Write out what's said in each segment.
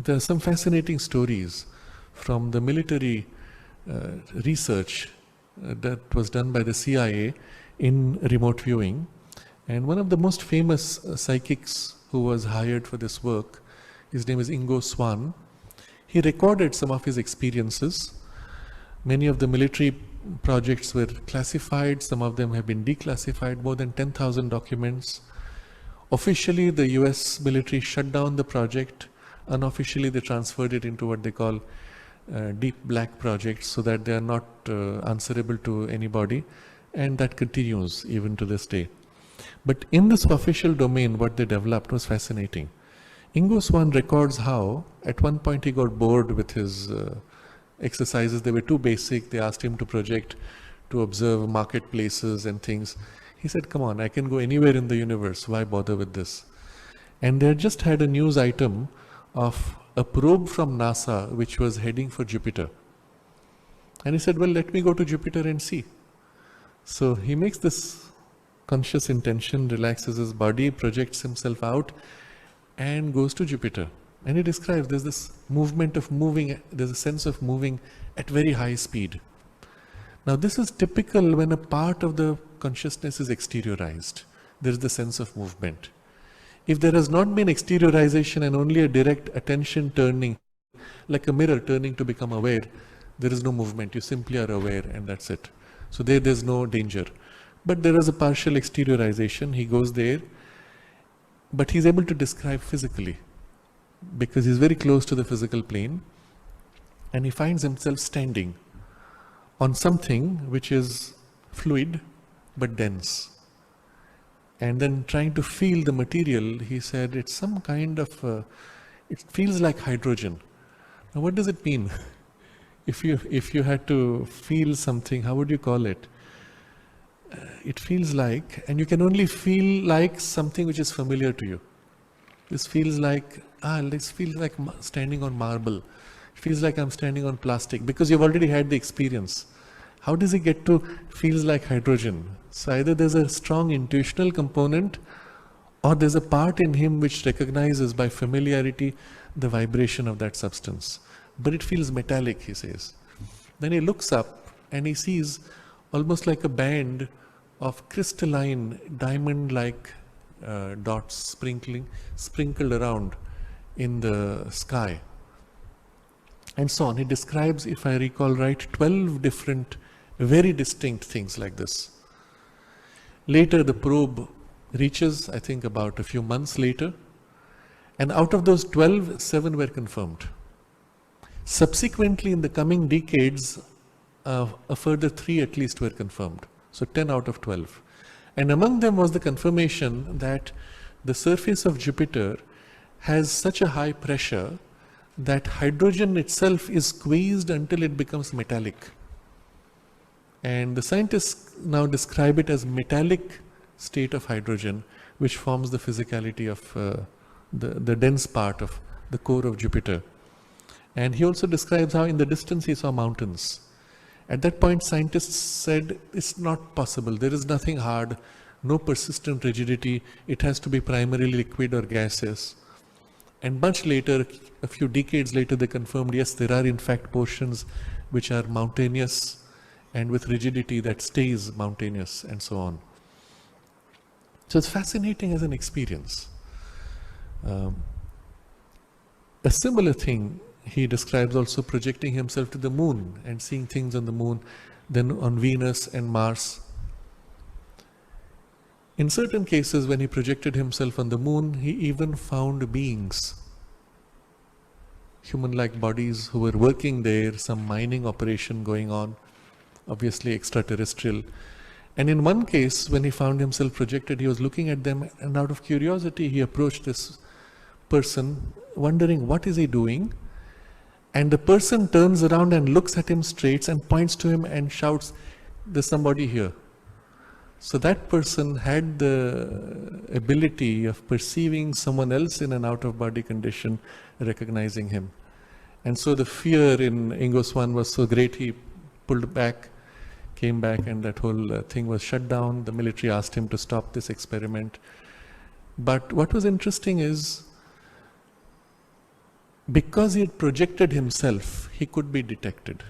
there are some fascinating stories from the military research that was done by the CIA in remote viewing. And one of the most famous psychics who was hired for this work, his name is Ingo Swan. He recorded some of his experiences. Many of the military projects were classified, some of them have been declassified, more than 10,000 documents. Officially, the US military shut down the project. Unofficially, they transferred it into what they call deep black projects, so that they are not answerable to anybody, and that continues even to this day. But in this official domain, what they developed was fascinating. Ingo Swan records how, at one point he got bored with his exercises. They were too basic. They asked him to project, to observe marketplaces and things. He said, come on, I can go anywhere in the universe. Why bother with this? And they had just had a news item of a probe from NASA which was heading for Jupiter. And he said, well, let me go to Jupiter and see. So he makes this conscious intention, relaxes his body, projects himself out, and goes to Jupiter. And he describes there's this movement of moving, there's a sense of moving at very high speed. Now this is typical when a part of the consciousness is exteriorized. There is the sense of movement. If there has not been exteriorization and only a direct attention turning, like a mirror turning to become aware, there is no movement. You simply are aware and that's it. So there's no danger. But there is a partial exteriorization. He goes there, but he's able to describe physically because he's very close to the physical plane, and he finds himself standing on something which is fluid but dense. And then trying to feel the material, he said it's some kind of, it feels like hydrogen. Now what does it mean? If you had to feel something, how would you call it? It feels like, and you can only feel like something which is familiar to you. This feels like, this feels like standing on marble. It feels like I'm standing on plastic because you've already had the experience. How does he get to feels like hydrogen? So either there's a strong intuitional component or there's a part in him which recognizes by familiarity the vibration of that substance. But it feels metallic, he says. Then he looks up and he sees almost like a band of crystalline diamond-like dots sprinkled around in the sky. And so on. He describes, if I recall right, 12 different, very distinct things like this. Later the probe reaches, I think about a few months later, and out of those 12, 7 were confirmed. Subsequently, in the coming decades, a further 3 at least were confirmed. So 10 out of 12. And among them was the confirmation that the surface of Jupiter has such a high pressure that hydrogen itself is squeezed until it becomes metallic. And the scientists now describe it as metallic state of hydrogen, which forms the physicality of the dense part of the core of Jupiter. And he also describes how in the distance he saw mountains. At that point, scientists said, it's not possible. There is nothing hard, no persistent rigidity. It has to be primarily liquid or gaseous. And much later, a few decades later, they confirmed, yes, there are in fact portions which are mountainous and with rigidity that stays mountainous and so on. So it's fascinating as an experience. A similar thing he describes also projecting himself to the moon and seeing things on the moon, then on Venus and Mars. In certain cases, when he projected himself on the moon, he even found beings, human-like bodies who were working there, some mining operation going on, obviously extraterrestrial. And in one case, when he found himself projected, he was looking at them, and out of curiosity, he approached this person, wondering what is he doing. And the person turns around and looks at him straight and points to him and shouts, there's somebody here. So that person had the ability of perceiving someone else in an out-of-body condition, recognizing him. And so the fear in Ingo Swan was so great, he pulled back, came back, and that whole thing was shut down. The military asked him to stop this experiment. But what was interesting is, because he had projected himself, he could be detected.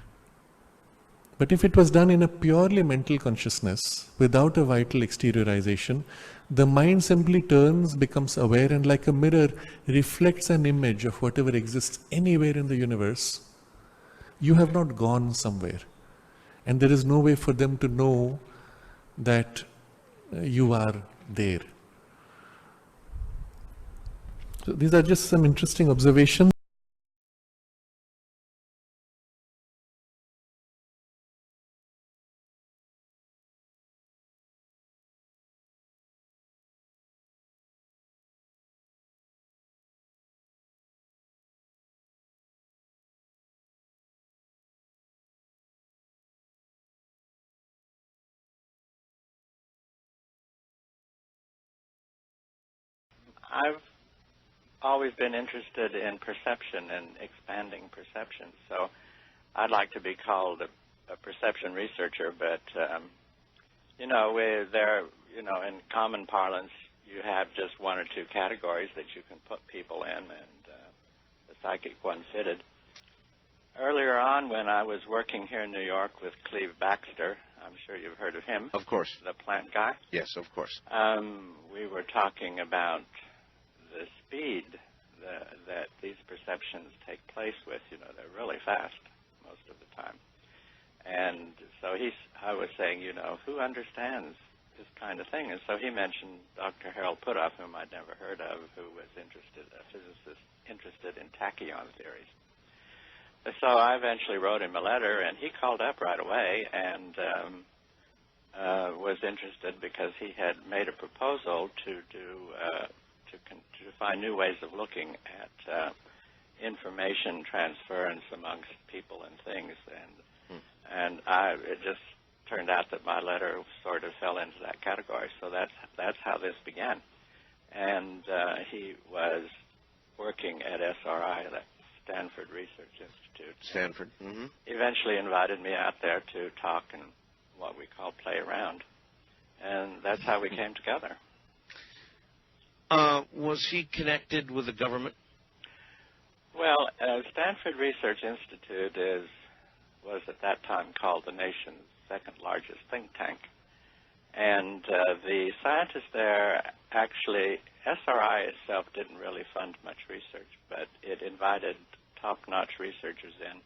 But if it was done in a purely mental consciousness, without a vital exteriorization, the mind simply turns, becomes aware, and like a mirror, reflects an image of whatever exists anywhere in the universe. You have not gone somewhere. And there is no way for them to know that you are there. So these are just some interesting observations. I've always been interested in perception and expanding perception, so I'd like to be called a perception researcher, but in common parlance, you have just one or two categories that you can put people in, and the psychic one fitted. Earlier on, when I was working here in New York with Cleve Baxter, I'm sure you've heard of him. Of course. The plant guy. Yes, of course. We were talking about the speed that these perceptions take place with. They're really fast most of the time. And so I was saying, who understands this kind of thing? And so he mentioned Dr. Harold Puthoff, whom I'd never heard of, who was a physicist interested in tachyon theories. So I eventually wrote him a letter, and he called up right away and was interested because he had made a proposal to find new ways of looking at information transference amongst people and things, and it just turned out that my letter sort of fell into that category. So that's how this began. And he was working at SRI, the Stanford Research Institute. Stanford. Mm-hmm. Eventually invited me out there to talk and what we call play around, and that's how we came together. Was he connected with the government? Well, Stanford Research Institute was at that time called the nation's second largest think tank. And the scientists there actually, SRI itself didn't really fund much research, but it invited top-notch researchers in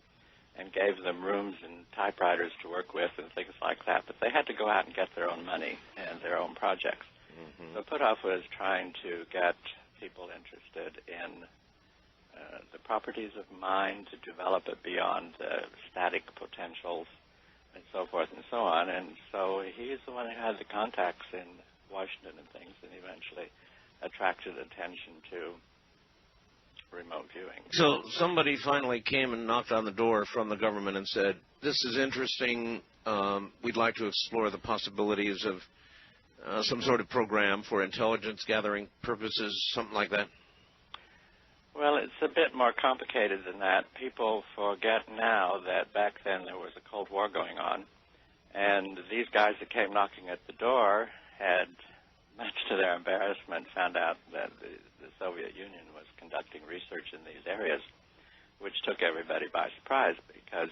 and gave them rooms and typewriters to work with and things like that. But they had to go out and get their own money and their own projects. Mm-hmm. So Puthoff was trying to get people interested in the properties of mind, to develop it beyond static potentials and so forth and so on. And so he's the one who had the contacts in Washington and things, and eventually attracted attention to remote viewing. So somebody finally came and knocked on the door from the government and said, this is interesting, we'd like to explore the possibilities of some sort of program for intelligence gathering purposes, something like that? Well, it's a bit more complicated than that. People forget now that back then there was a Cold War going on, and these guys that came knocking at the door had, much to their embarrassment, found out that the Soviet Union was conducting research in these areas, which took everybody by surprise, because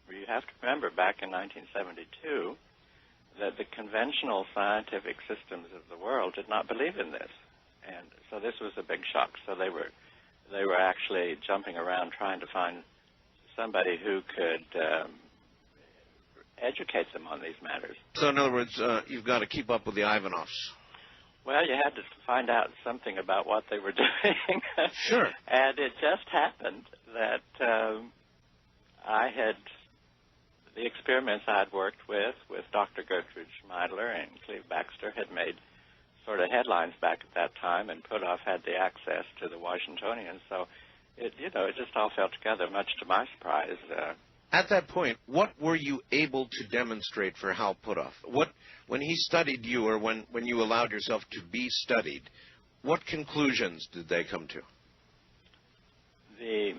you have to remember back in 1972 that the conventional scientific systems of the world did not believe in this. And so this was a big shock. So they were actually jumping around trying to find somebody who could educate them on these matters. So in other words, you've got to keep up with the Ivanovs. Well, you had to find out something about what they were doing. Sure. And it just happened that the experiments I had worked with Dr. Gertrude Schmeidler and Cleve Baxter had made sort of headlines back at that time, and Puthoff had the access to the Washingtonian. So it just all fell together, much to my surprise. At that point, what were you able to demonstrate for Hal Puthoff? When he studied you, or when you allowed yourself to be studied, what conclusions did they come to? The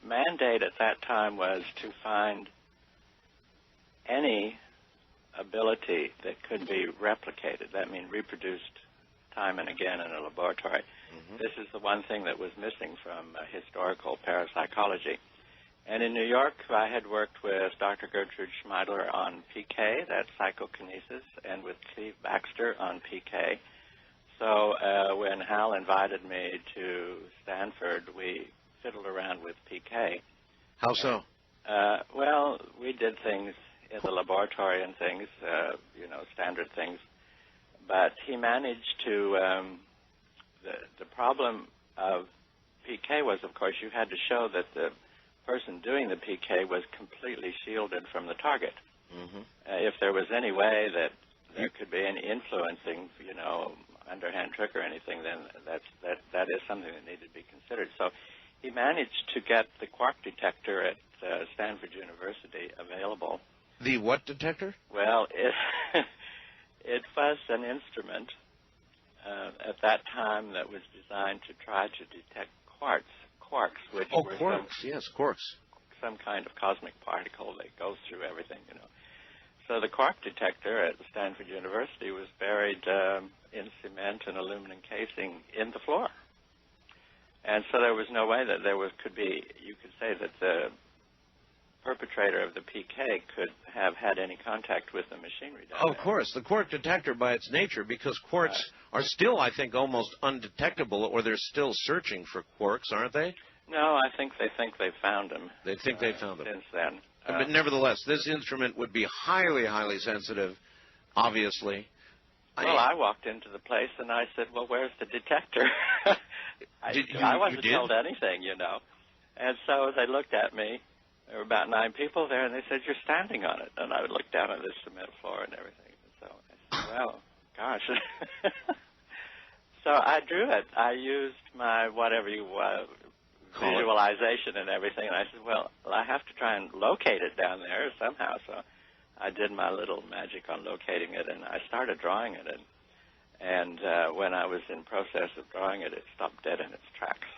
mandate at that time was to find any ability that could be replicated. That means reproduced time and again in a laboratory. This is the one thing that was missing from historical parapsychology. And in New York, I had worked with Dr. Gertrude Schmeidler on PK, that's psychokinesis, and with Cleve Baxter on PK. So when Hal invited me to Stanford, we fiddled around with PK. How so? Well, we did things in the laboratory and things, standard things. But he managed to, the problem of PK was, of course, you had to show that the person doing the PK was completely shielded from the target. If there was any way that there could be any influencing, underhand trick or anything, then that is something that needed to be considered. So he managed to get the quark detector at Stanford University available. The what detector? Well, it was an instrument at that time that was designed to try to detect quarks, which were quarks. Some kind of cosmic particle that goes through everything, So the quark detector at Stanford University was buried in cement and aluminum casing in the floor. And so there was no way that you could say that the perpetrator of the PK could have had any contact with the machinery down there. Of course, the quark detector by its nature, because quarks are still, I think, almost undetectable, or they're still searching for quarks, aren't they? No, I think they found them. They think they found them. Since then. But nevertheless, this instrument would be highly, highly sensitive, obviously. Well, I walked into the place and I said, well, where's the detector? I wasn't told anything, And so they looked at me. There were about 9 people there, and they said, you're standing on it. And I would look down at this cement floor and everything. And so I said, well, gosh. So I drew it. I used my whatever you visualization and everything. And I said, well, I have to try and locate it down there somehow. So I did my little magic on locating it, and I started drawing it. And when I was in process of drawing it, it stopped dead in its tracks.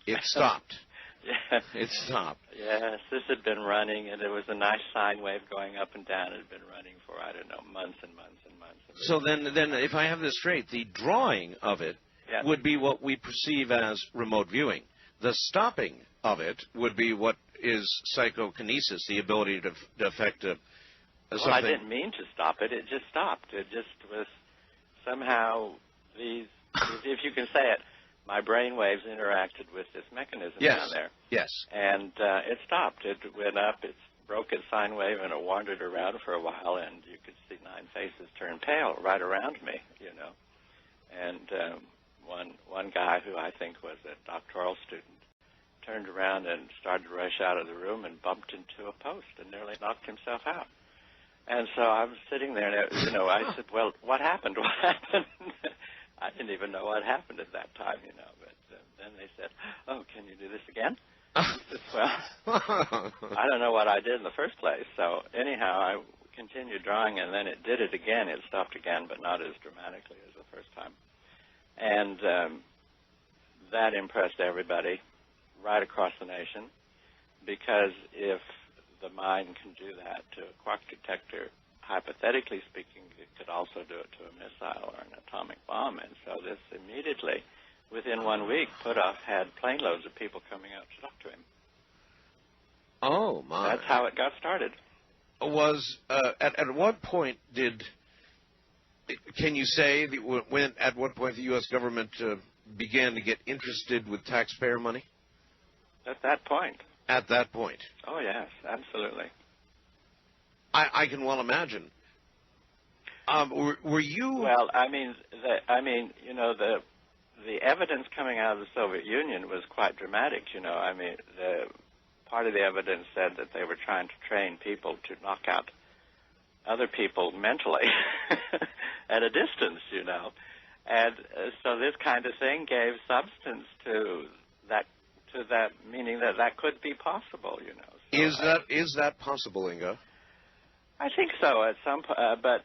It stopped. Yeah. It stopped. Yes, this had been running, and there was a nice sine wave going up and down. It had been running for, I don't know, months and months and months. So then if I have this straight, the drawing of it would be what we perceive as remote viewing. The stopping of it would be what is psychokinesis, the ability to affect something. Well, I didn't mean to stop it. It just stopped. It just was somehow if you can say it, my brain waves interacted with this mechanism down there. Yes. And it stopped. It went up, it broke its sine wave, and it wandered around for a while, and you could see 9 faces turn pale right around me, And one guy who I think was a doctoral student turned around and started to rush out of the room and bumped into a post and nearly knocked himself out. And so I was sitting there, and, I said, well, what happened? What happened? I didn't even know what happened at that time, but then they said, oh, can you do this again? I said, well, I don't know what I did in the first place. So anyhow, I continued drawing, and then it did it again. It stopped again, but not as dramatically as the first time. And that impressed everybody right across the nation, because if the mind can do that to a quark detector, hypothetically speaking, it could also do it to a missile or an atomic bomb. And so this immediately, within 1 week, Puthoff had plane loads of people coming out to talk to him. Oh, my. That's how it got started. Was, at what point can you say, at what point the U.S. government began to get interested with taxpayer money? At that point. At that point. Oh, yes, absolutely. I can well imagine. Were you? Well, the evidence coming out of the Soviet Union was quite dramatic. The part of the evidence said that they were trying to train people to knock out other people mentally at a distance. And so this kind of thing gave substance to that, meaning that could be possible. So is that possible, Ingo? I think so at some point, but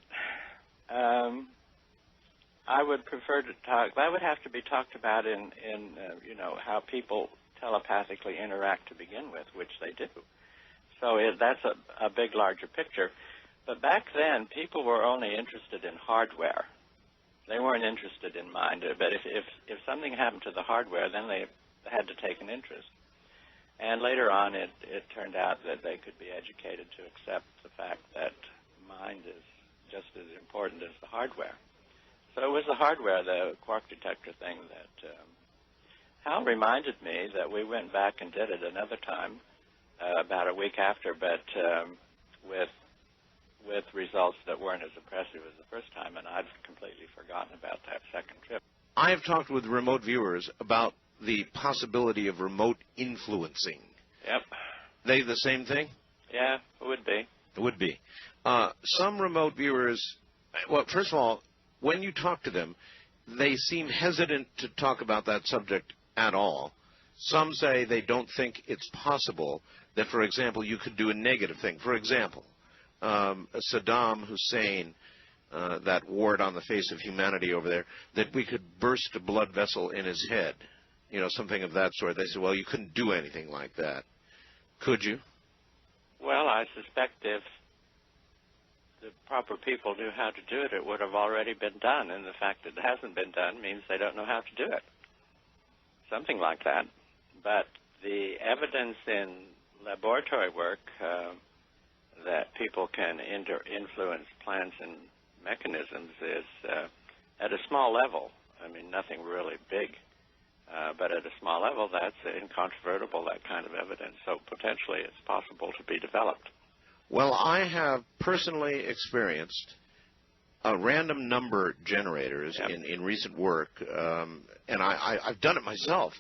I would prefer to talk. That would have to be talked about in how people telepathically interact to begin with, which they do. So that's a big, larger picture. But back then, people were only interested in hardware. They weren't interested in mind, but if something happened to the hardware, then they had to take an interest. And later on, it turned out that they could be educated to accept the fact that mind is just as important as the hardware. So it was the hardware, the quark detector thing, that Hal reminded me that we went back and did it another time, about a week after, but with results that weren't as impressive as the first time, and I'd completely forgotten about that second trip. I have talked with remote viewers about the possibility of remote influencing. Yep. They the same thing? Yeah, it would be. It would be. Some remote viewers, well, first of all, when you talk to them, they seem hesitant to talk about that subject at all. Some say they don't think it's possible that, for example, you could do a negative thing. For example, Saddam Hussein, that ward on the face of humanity over there, that we could burst a blood vessel in his head. You know, something of that sort. They said, well, you couldn't do anything like that. Could you? Well, I suspect if the proper people knew how to do it, it would have already been done. And the fact that it hasn't been done means they don't know how to do it. Something like that. But the evidence in laboratory work that people can influence plants and mechanisms is at a small level. I mean, nothing really big. But at a small level, that's incontrovertible, that kind of evidence. So potentially it's possible to be developed. Well, I have personally experienced random number generators in recent work, and I've done it myself,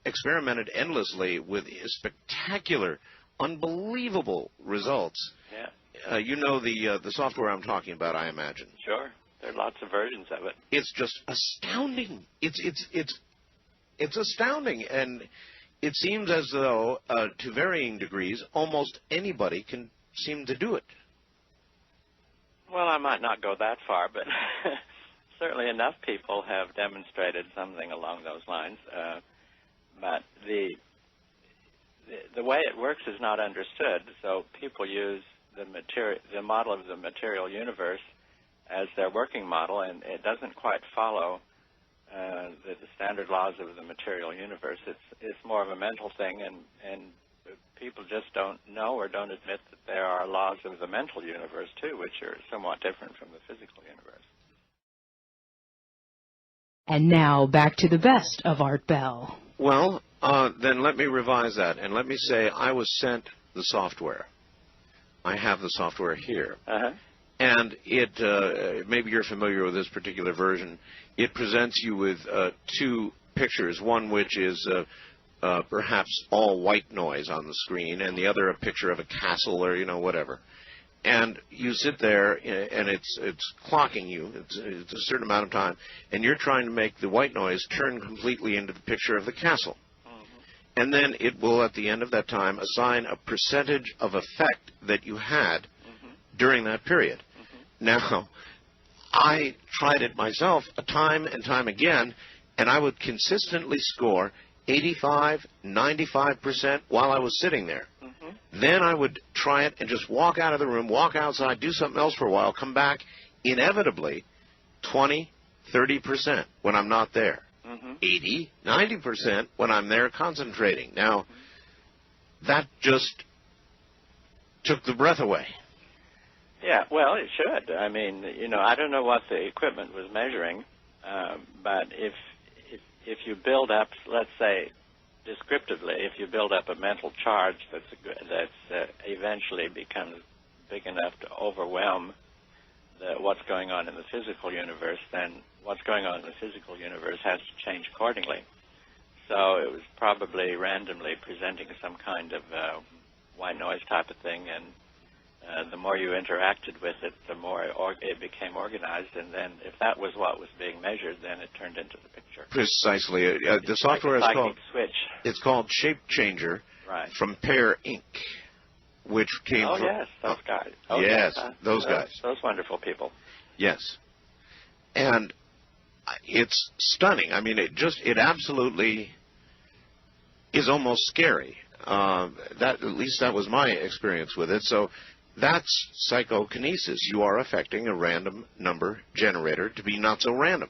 experimented endlessly with spectacular, unbelievable results. Yeah. You know the software I'm talking about, I imagine. Sure. There are lots of versions of it. It's just astounding. It's astounding, and it seems as though, to varying degrees, almost anybody can seem to do it. Well, I might not go that far, but certainly enough people have demonstrated something along those lines. But the way it works is not understood, so people use the model of the material universe as their working model, and it doesn't quite follow the standard laws of the material universe. It's more of a mental thing, and people just don't know or don't admit that there are laws of the mental universe too, which are somewhat different from the physical universe. And now back to the best of Art Bell. Well, then let me revise that, and let me say I was sent the software. I have the software here. Uh-huh. And it, maybe you're familiar with this particular version, it presents you with two pictures, one which is perhaps all white noise on the screen, and the other a picture of a castle or, you know, whatever. And you sit there, and it's clocking you. It's a certain amount of time, and you're trying to make the white noise turn completely into the picture of the castle. Mm-hmm. And then it will, at the end of that time, assign a percentage of effect that you had during that period. Mm-hmm. Now, I tried it myself time and time again, and I would consistently score 85, 95% while I was sitting there. Mm-hmm. Then I would try it and just walk out of the room, walk outside, do something else for a while, come back, inevitably 20, 30% when I'm not there. Mm-hmm. 80, 90% when I'm there concentrating. Now, that just took the breath away. Yeah, well, it should. I mean, you know, I don't know what the equipment was measuring, but if you build up, let's say, descriptively, if you build up a mental charge that's eventually becomes big enough to overwhelm what's going on in the physical universe, then what's going on in the physical universe has to change accordingly. So it was probably randomly presenting some kind of white noise type of thing, and the more you interacted with it, the more it became organized, and then if that was what was being measured, then it turned into the picture. Precisely. The software like is called switch. It's called Shape Changer, right, from Pear Inc., which came from... yes, those guys. Oh, yes, those guys. Those wonderful people. Yes. And it's stunning. I mean, it absolutely is almost scary. At least that was my experience with it. So That's psychokinesis. You are affecting a random number generator to be not so random.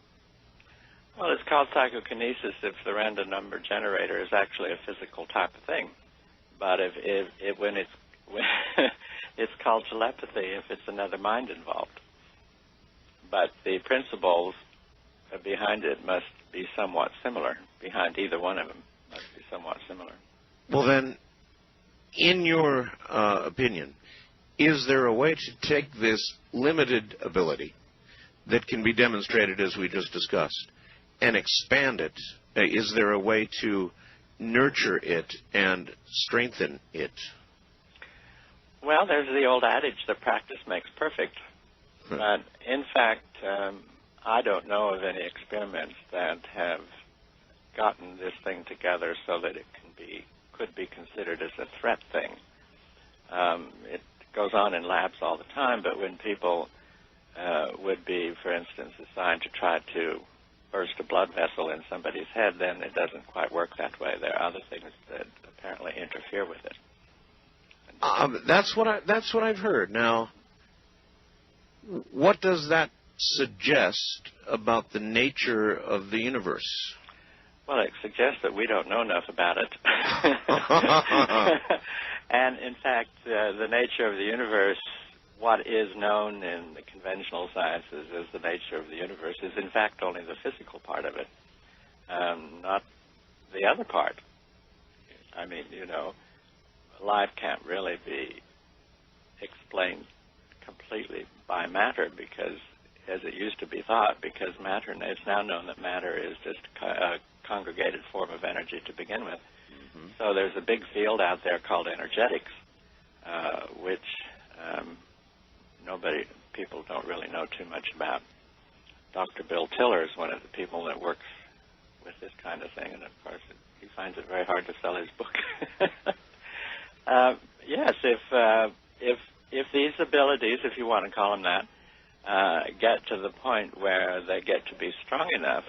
Well, it's called psychokinesis if the random number generator is actually a physical type of thing. But when it's called telepathy if it's another mind involved. But the principles behind it must be somewhat similar. Behind either one of them must be somewhat similar. Well, then, in your opinion, is there a way to take this limited ability that can be demonstrated as we just discussed and expand it? Is there a way to nurture it and strengthen it? Well, there's the old adage that practice makes perfect. But in fact, I don't know of any experiments that have gotten this thing together so that it could be considered as a threat thing. It goes on in labs all the time, but when people would be, for instance, assigned to try to burst a blood vessel in somebody's head, then it doesn't quite work that way. There are other things that apparently interfere with it. That's what I've heard. Now, what does that suggest about the nature of the universe? Well, it suggests that we don't know enough about it. And in fact, the nature of the universe, what is known in the conventional sciences as the nature of the universe, is in fact only the physical part of it, not the other part. I mean, life can't really be explained completely by matter because, as it used to be thought, because matter, it's now known that matter is just a congregated form of energy to begin with. Mm-hmm. So there's a big field out there called energetics, which people don't really know too much about. Dr. Bill Tiller is one of the people that works with this kind of thing, and of course he finds it very hard to sell his book. Yes, if these abilities, if you want to call them that, get to the point where they get to be strong enough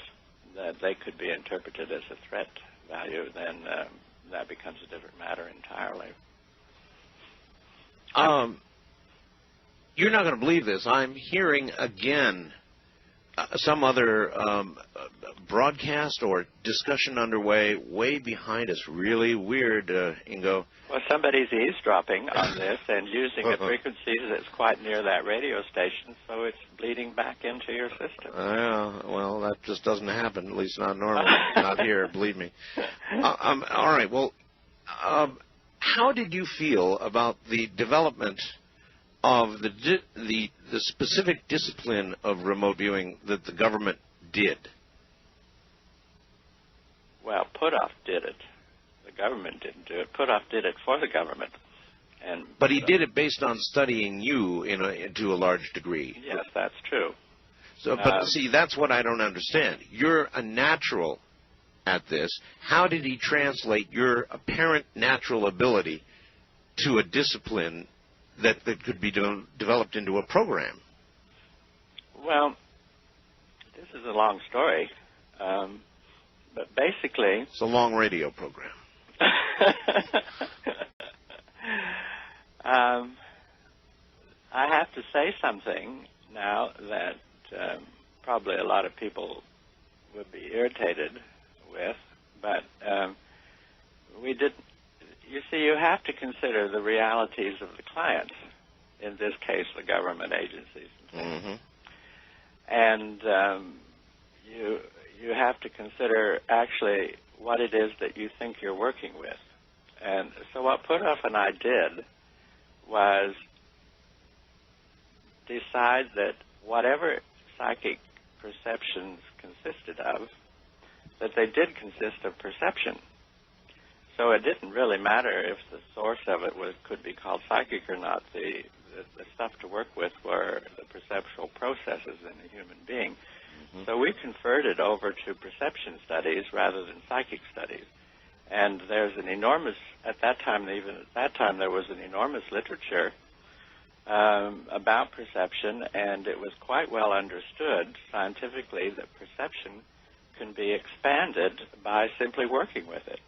that they could be interpreted as a threat value, then that becomes a different matter entirely. You're not going to believe this. I'm hearing again some other broadcast or discussion underway way behind us. Really weird, Ingo. Well, somebody's eavesdropping on this and using a frequency that's quite near that radio station, so it's bleeding back into your system. Well, that just doesn't happen, at least not normally. Not here, believe me. All right, well, how did you feel about the development of the specific discipline of remote viewing that the government did? Well, Puthoff did it. The government didn't do it. Puthoff did it for the government. But he did it based on studying you to a large degree. Yes, that's true. So, but see, that's what I don't understand. You're a natural at this. How did he translate your apparent natural ability to a discipline that could be developed into a program? Well, this is a long story, but basically... It's a long radio program. I have to say something now that probably a lot of people would be irritated with, but we did. You see, you have to consider the realities of the clients, in this case, the government agencies. Mm-hmm. And you have to consider actually what it is that you think you're working with. And so what Puthoff and I did was decide that whatever psychic perceptions consisted of, that they did consist of perception. So it didn't really matter if the source of it could be called psychic or not. The stuff to work with were the perceptual processes in a human being. Mm-hmm. So we converted over to perception studies rather than psychic studies. And there's an enormous, even at that time, there was an enormous literature about perception, and it was quite well understood scientifically that perception can be expanded by simply working with it.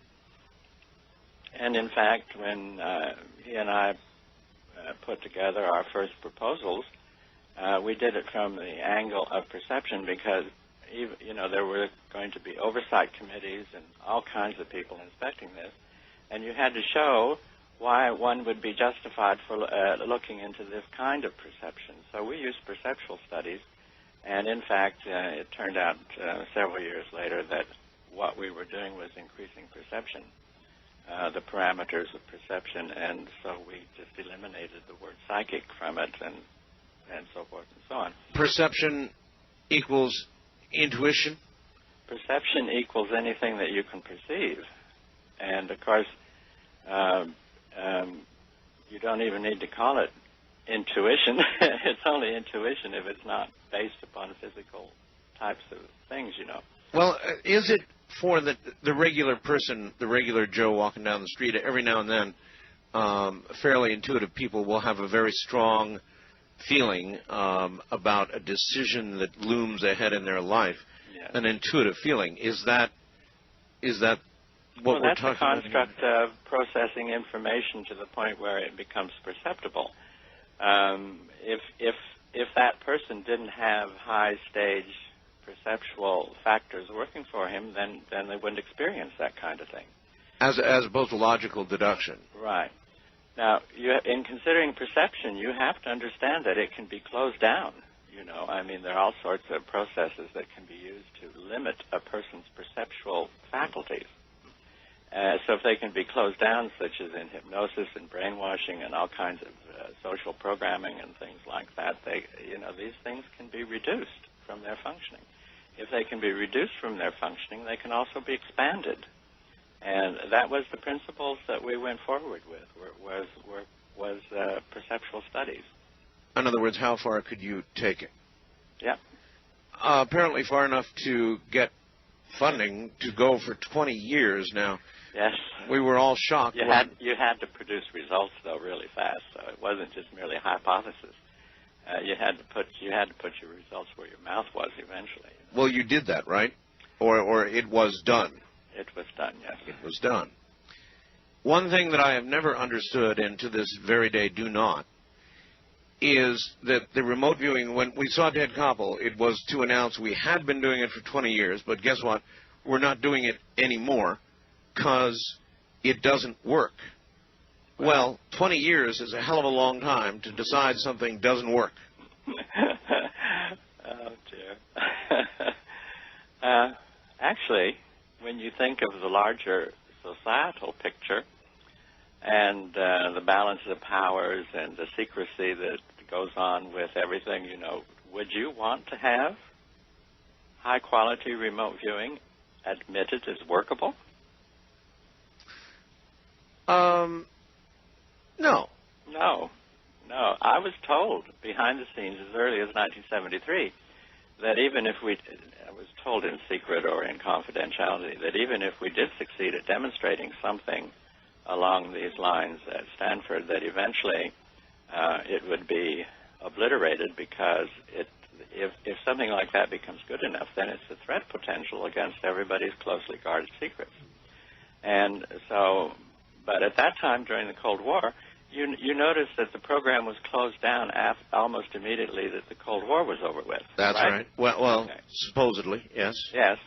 And in fact, when he and I put together our first proposals, we did it from the angle of perception because, there were going to be oversight committees and all kinds of people inspecting this, and you had to show why one would be justified for looking into this kind of perception. So we used perceptual studies, and in fact, it turned out several years later that what we were doing was increasing perception, the parameters of perception, and so we just eliminated the word psychic from it, and so forth and so on. Perception equals intuition? Perception equals anything that you can perceive. And, of course, you don't even need to call it intuition. It's only intuition if it's not based upon physical types of things, Well, is it for the regular person, the regular Joe walking down the street, every now and then, fairly intuitive people will have a very strong feeling about a decision that looms ahead in their life, yes. An intuitive feeling. Is that what we're talking about? That's the construct of processing information to the point where it becomes perceptible. If that person didn't have high stage perceptual factors working for him, then they wouldn't experience that kind of thing. As opposed to logical deduction. Right. Now, in considering perception, you have to understand that it can be closed down. There are all sorts of processes that can be used to limit a person's perceptual faculties. So if they can be closed down, such as in hypnosis and brainwashing and all kinds of social programming and things like that, these things can be reduced from their functioning. If they can be reduced from their functioning, they can also be expanded. And that was the principles that we went forward with, was perceptual studies. In other words, how far could you take it? Yeah. Apparently far enough to get funding to go for 20 years now. Yes. We were all shocked. You had to produce results, though, really fast, so it wasn't just merely hypothesis. You had to put your results where your mouth was eventually. Well, you did that, right? Or it was done. It was done, yes. It was done. One thing that I have never understood, and to this very day do not, is that the remote viewing, when we saw Ted Koppel, it was to announce we had been doing it for 20 years, but guess what? We're not doing it anymore because it doesn't work. Well, 20 years is a hell of a long time to decide something doesn't work. Oh, dear. Actually, when you think of the larger societal picture and the balance of powers and the secrecy that goes on with everything, would you want to have high-quality remote viewing admitted as workable? No. No. I was told behind the scenes as early as 1973 that even if I was told in secret or in confidentiality, that even if we did succeed at demonstrating something along these lines at Stanford, that eventually it would be obliterated because if something like that becomes good enough, then it's a threat potential against everybody's closely guarded secrets. And so, but at that time during the Cold War, you noticed that the program was closed down almost immediately that the Cold War was over with. That's right. Well, okay. Supposedly, yes. Yes.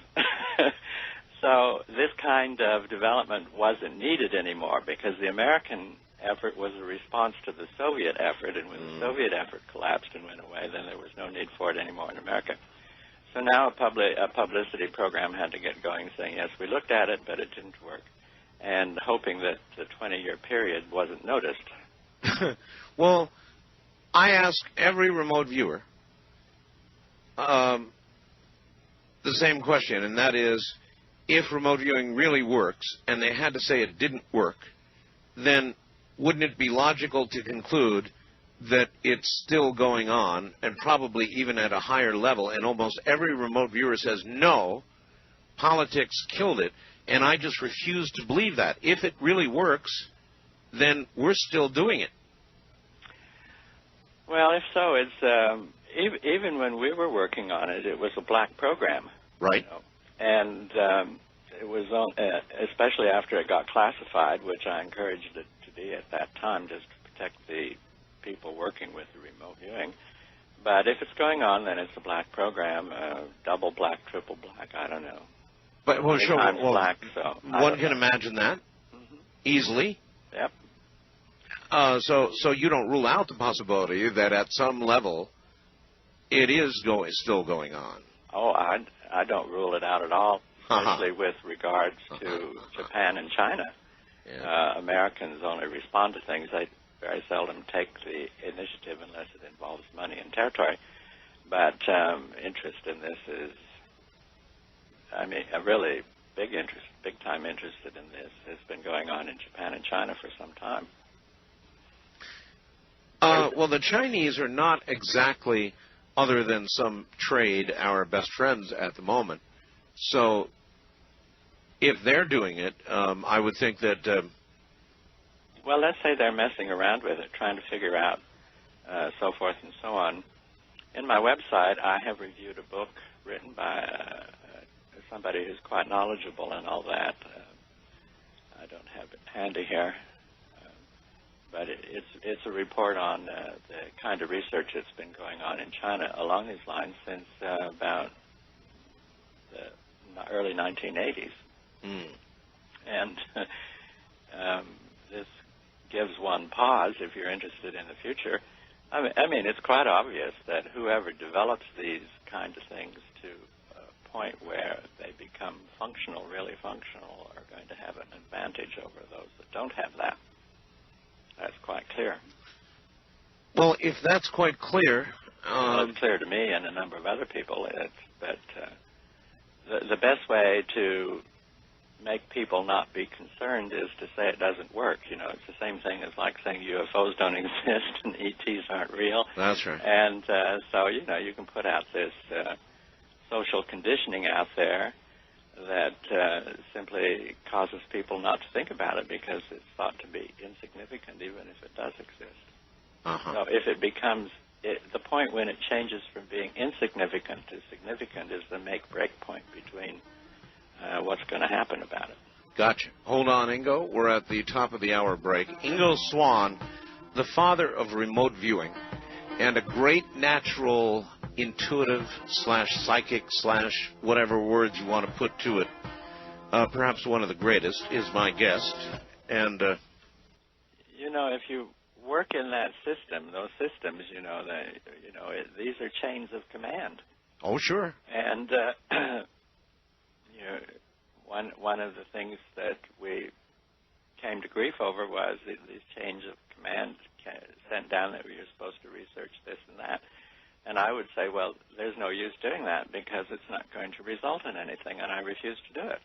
So this kind of development wasn't needed anymore because the American effort was a response to the Soviet effort, and when the Soviet effort collapsed and went away, then there was no need for it anymore in America. So now a publicity program had to get going saying, yes, we looked at it, but it didn't work, and hoping that the 20-year period wasn't noticed. Well, I ask every remote viewer the same question, and that is, if remote viewing really works, and they had to say it didn't work, then wouldn't it be logical to conclude that it's still going on, and probably even at a higher level, and almost every remote viewer says, no, politics killed it, and I just refuse to believe that. If it really works, then we're still doing it. Well, if so, it's even when we were working on it, it was a black program. Right. And it was especially after it got classified, which I encouraged it to be at that time, just to protect the people working with the remote viewing. But if it's going on, then it's a black program, double black, triple black, I don't know. But well, sure, black, so one can imagine that easily. Yep. So you don't rule out the possibility that at some level it is still going on. Oh, I don't rule it out at all, especially with regards to Japan and China. Yeah. Americans only respond to things. They very seldom take the initiative unless it involves money and territory. But interest in this is, I mean, a really big time interested in this has been going on in Japan and China for some time. Well, the Chinese are not exactly, other than some trade, our best friends at the moment. So if they're doing it, I would think that... well, let's say they're messing around with it, trying to figure out so forth and so on. In my website, I have reviewed a book written by somebody who's quite knowledgeable in all that. I don't have it handy here. But it's a report on the kind of research that's been going on in China along these lines since about the early 1980s. And this gives one pause if you're interested in the future. I mean, it's quite obvious that whoever develops these kinds of things to a point where they become functional, really functional, are going to have an advantage over those that don't have that. That's quite clear. Well, if that's quite clear... well, it's clear to me and a number of other people. But the best way to make people not be concerned is to say it doesn't work. You know, it's the same thing as like saying UFOs don't exist and ETs aren't real. That's right. And so, you know, you can put out this social conditioning out there that simply causes people not to think about it because it's thought to be insignificant even if it does exist. So if it becomes, the point when it changes from being insignificant to significant is the make-break point between what's going to happen about it. Gotcha. Hold on, Ingo. We're at the top of the hour break. Ingo Swan, the father of remote viewing and a great natural intuitive / psychic / whatever words you want to put to it, perhaps one of the greatest, is my guest. And you know, if you work in that system, those systems, these are chains of command. Oh, sure. And one of the things that we came to grief over was these chains of command sent down that you're supposed to research this and that. And I would say, well, there's no use doing that because it's not going to result in anything, and I refuse to do it.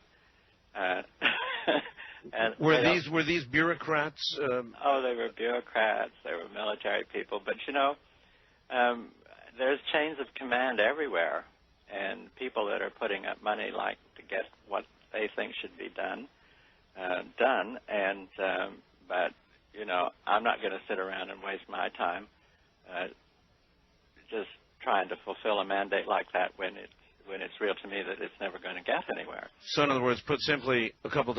And were these bureaucrats? Oh, they were bureaucrats. They were military people. But there's chains of command everywhere, and people that are putting up money like to get what they think should be done. But I'm not going to sit around and waste my time just trying to fulfill a mandate like that when it's real to me that it's never going to get anywhere. So in other words, put simply, a few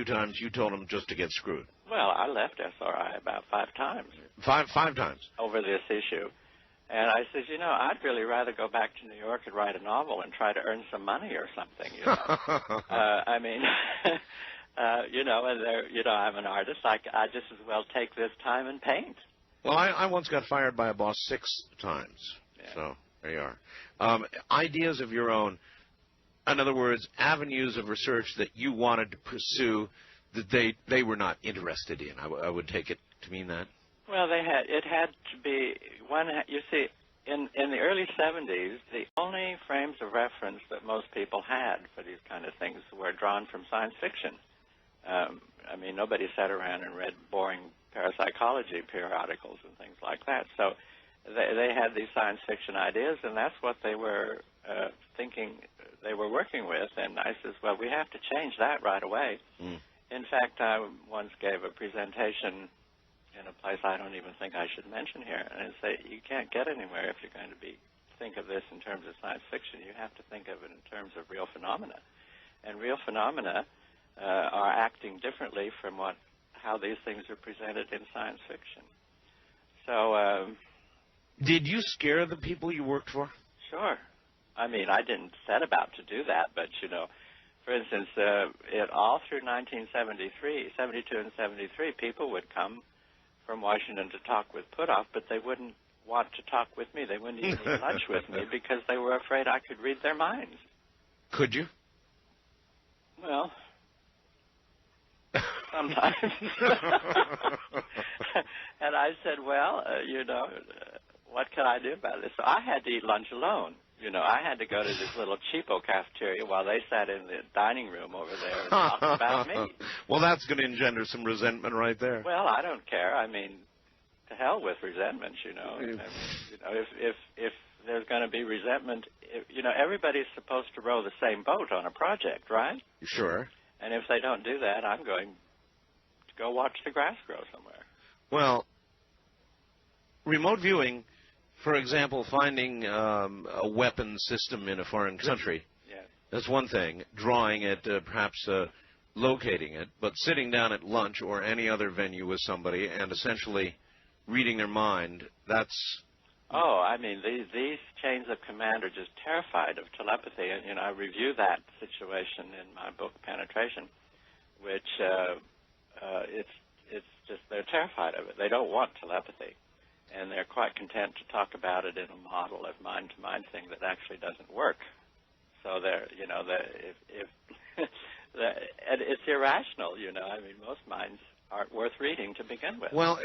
times, you told them just to get screwed. Well, I left SRI about 5 times. Five times? Over this issue. And I said, I'd really rather go back to New York and write a novel and try to earn some money or something, and I'm an artist. I just as well take this time and paint. Well, I once got fired by a boss 6 times. Yeah. So there you are. Ideas of your own. In other words, avenues of research that you wanted to pursue that they were not interested in. I would take it to mean that. Well, it had to be one. You see, in the early 70s, the only frames of reference that most people had for these kind of things were drawn from science fiction. Nobody sat around and read boring parapsychology periodicals and things like that. So they had these science fiction ideas, and that's what they were thinking they were working with. And I says, well, we have to change that right away. In fact, I once gave a presentation in a place I don't even think I should mention here, and say you can't get anywhere if you're going to think of this in terms of science fiction. You have to think of it in terms of real phenomena, and real phenomena are acting differently from how these things are presented in science fiction. So, Did you scare the people you worked for? sure. I mean, I didn't set about to do that, but, you know, for instance, all through 1973, 72 and 73, people would come from Washington to talk with Puthoff, but they wouldn't want to talk with me. They wouldn't even eat lunch with me because they were afraid I could read their minds. Could you? Well, sometimes. And I said, well, you know, what can I do about this? So I had to eat lunch alone. You know, I had to go to this little cheapo cafeteria while they sat in the dining room over there and talked about me. Well, that's going to engender some resentment right there. Well, I don't care. I mean, to hell with resentment, you know. You know, if there's going to be resentment, you know, everybody's supposed to row the same boat on a project, right? Sure. And if they don't do that, I'm going to go watch the grass grow somewhere. Well, remote viewing, for example, finding a weapon system in a foreign country, Yes. that's one thing. Drawing it, perhaps locating it, but sitting down at lunch or any other venue with somebody and essentially reading their mind, that's... Oh, I mean, these chains of command are just terrified of telepathy. And, you know, I review that situation in my book, Penetration, which it's just they're terrified of it. They don't want telepathy. And they're quite content to talk about it in a model of mind-to-mind thing that actually doesn't work. So they're, you know, if and it's irrational, you know. I mean, most minds aren't worth reading to begin with. Well,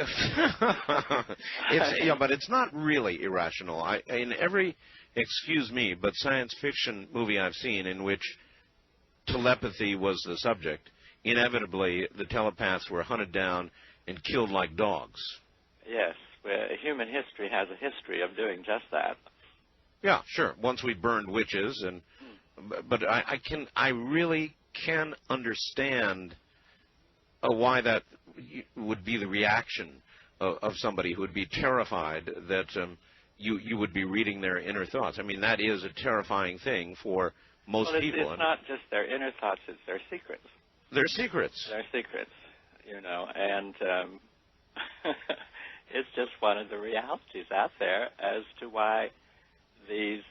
but it's not really irrational. In every, excuse me, but science fiction movie I've seen in which telepathy was the subject, inevitably the telepaths were hunted down and killed like dogs. Yes, human history has a history of doing just that. Yeah, sure. Once we burned witches, but I really can understand why that would be the reaction of somebody who would be terrified that you would be reading their inner thoughts. I mean, that is a terrifying thing for most people. It's not just their inner thoughts; it's their secrets. Their secrets. Their secrets, you know, and it's just one of the realities out there as to why these.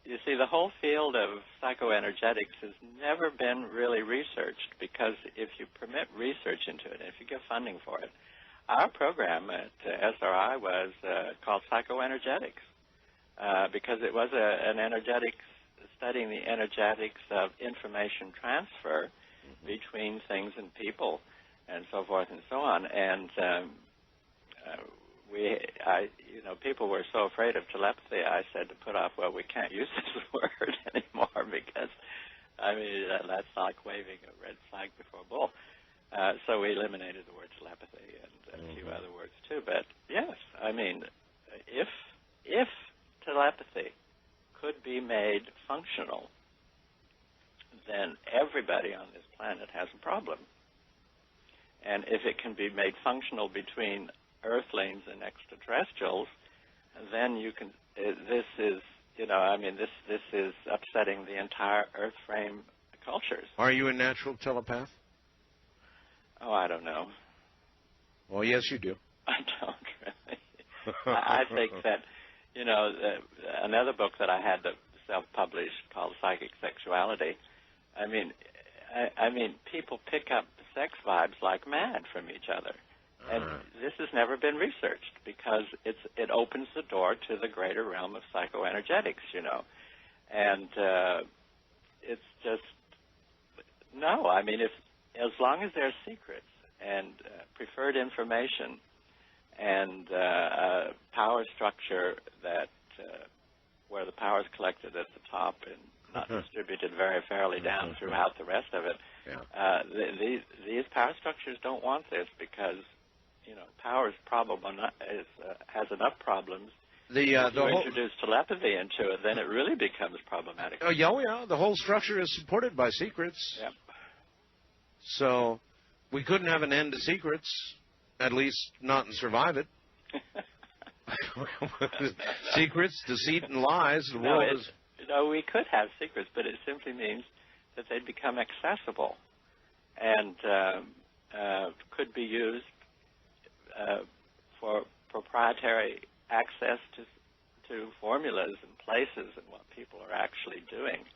You see, the whole field of psychoenergetics has never been really researched because if you permit research into it, if you give funding for it, our program at SRI was called Psychoenergetics because it was an energetics, studying the energetics of information transfer between things and people and so forth and so on. And people were so afraid of telepathy, I said to Puthoff, well, we can't use this word anymore because, I mean, that's like waving a red flag before a bull. So we eliminated the word telepathy and a few other words too. But yes, I mean, if telepathy could be made functional, then everybody on this planet has a problem. And if it can be made functional between Earthlings and extraterrestrials, then you can. This is, you know, I mean, this is upsetting the entire Earth frame cultures. Are you a natural telepath? Oh, I don't know. Well, yes, you do. I don't really. I think that, you know, another book that I had that self-published called Psychic Sexuality. I mean, people pick up sex vibes like mad from each other. And this has never been researched because it opens the door to the greater realm of psychoenergetics, you know. And it's just, no, I mean, as long as there's secrets and preferred information and a power structure that where the power is collected at the top and not distributed very fairly down throughout the rest of it, these power structures don't want this because, you know, power is has enough problems. If you introduce telepathy into it, then it really becomes problematic. Oh, yeah. The whole structure is supported by secrets. Yep. So we couldn't have an end to secrets, at least not and survive it. Secrets, deceit, and lies. The world is... No, we could have secrets, but it simply means that they'd become accessible and could be used for proprietary access to formulas and places and what people are actually doing.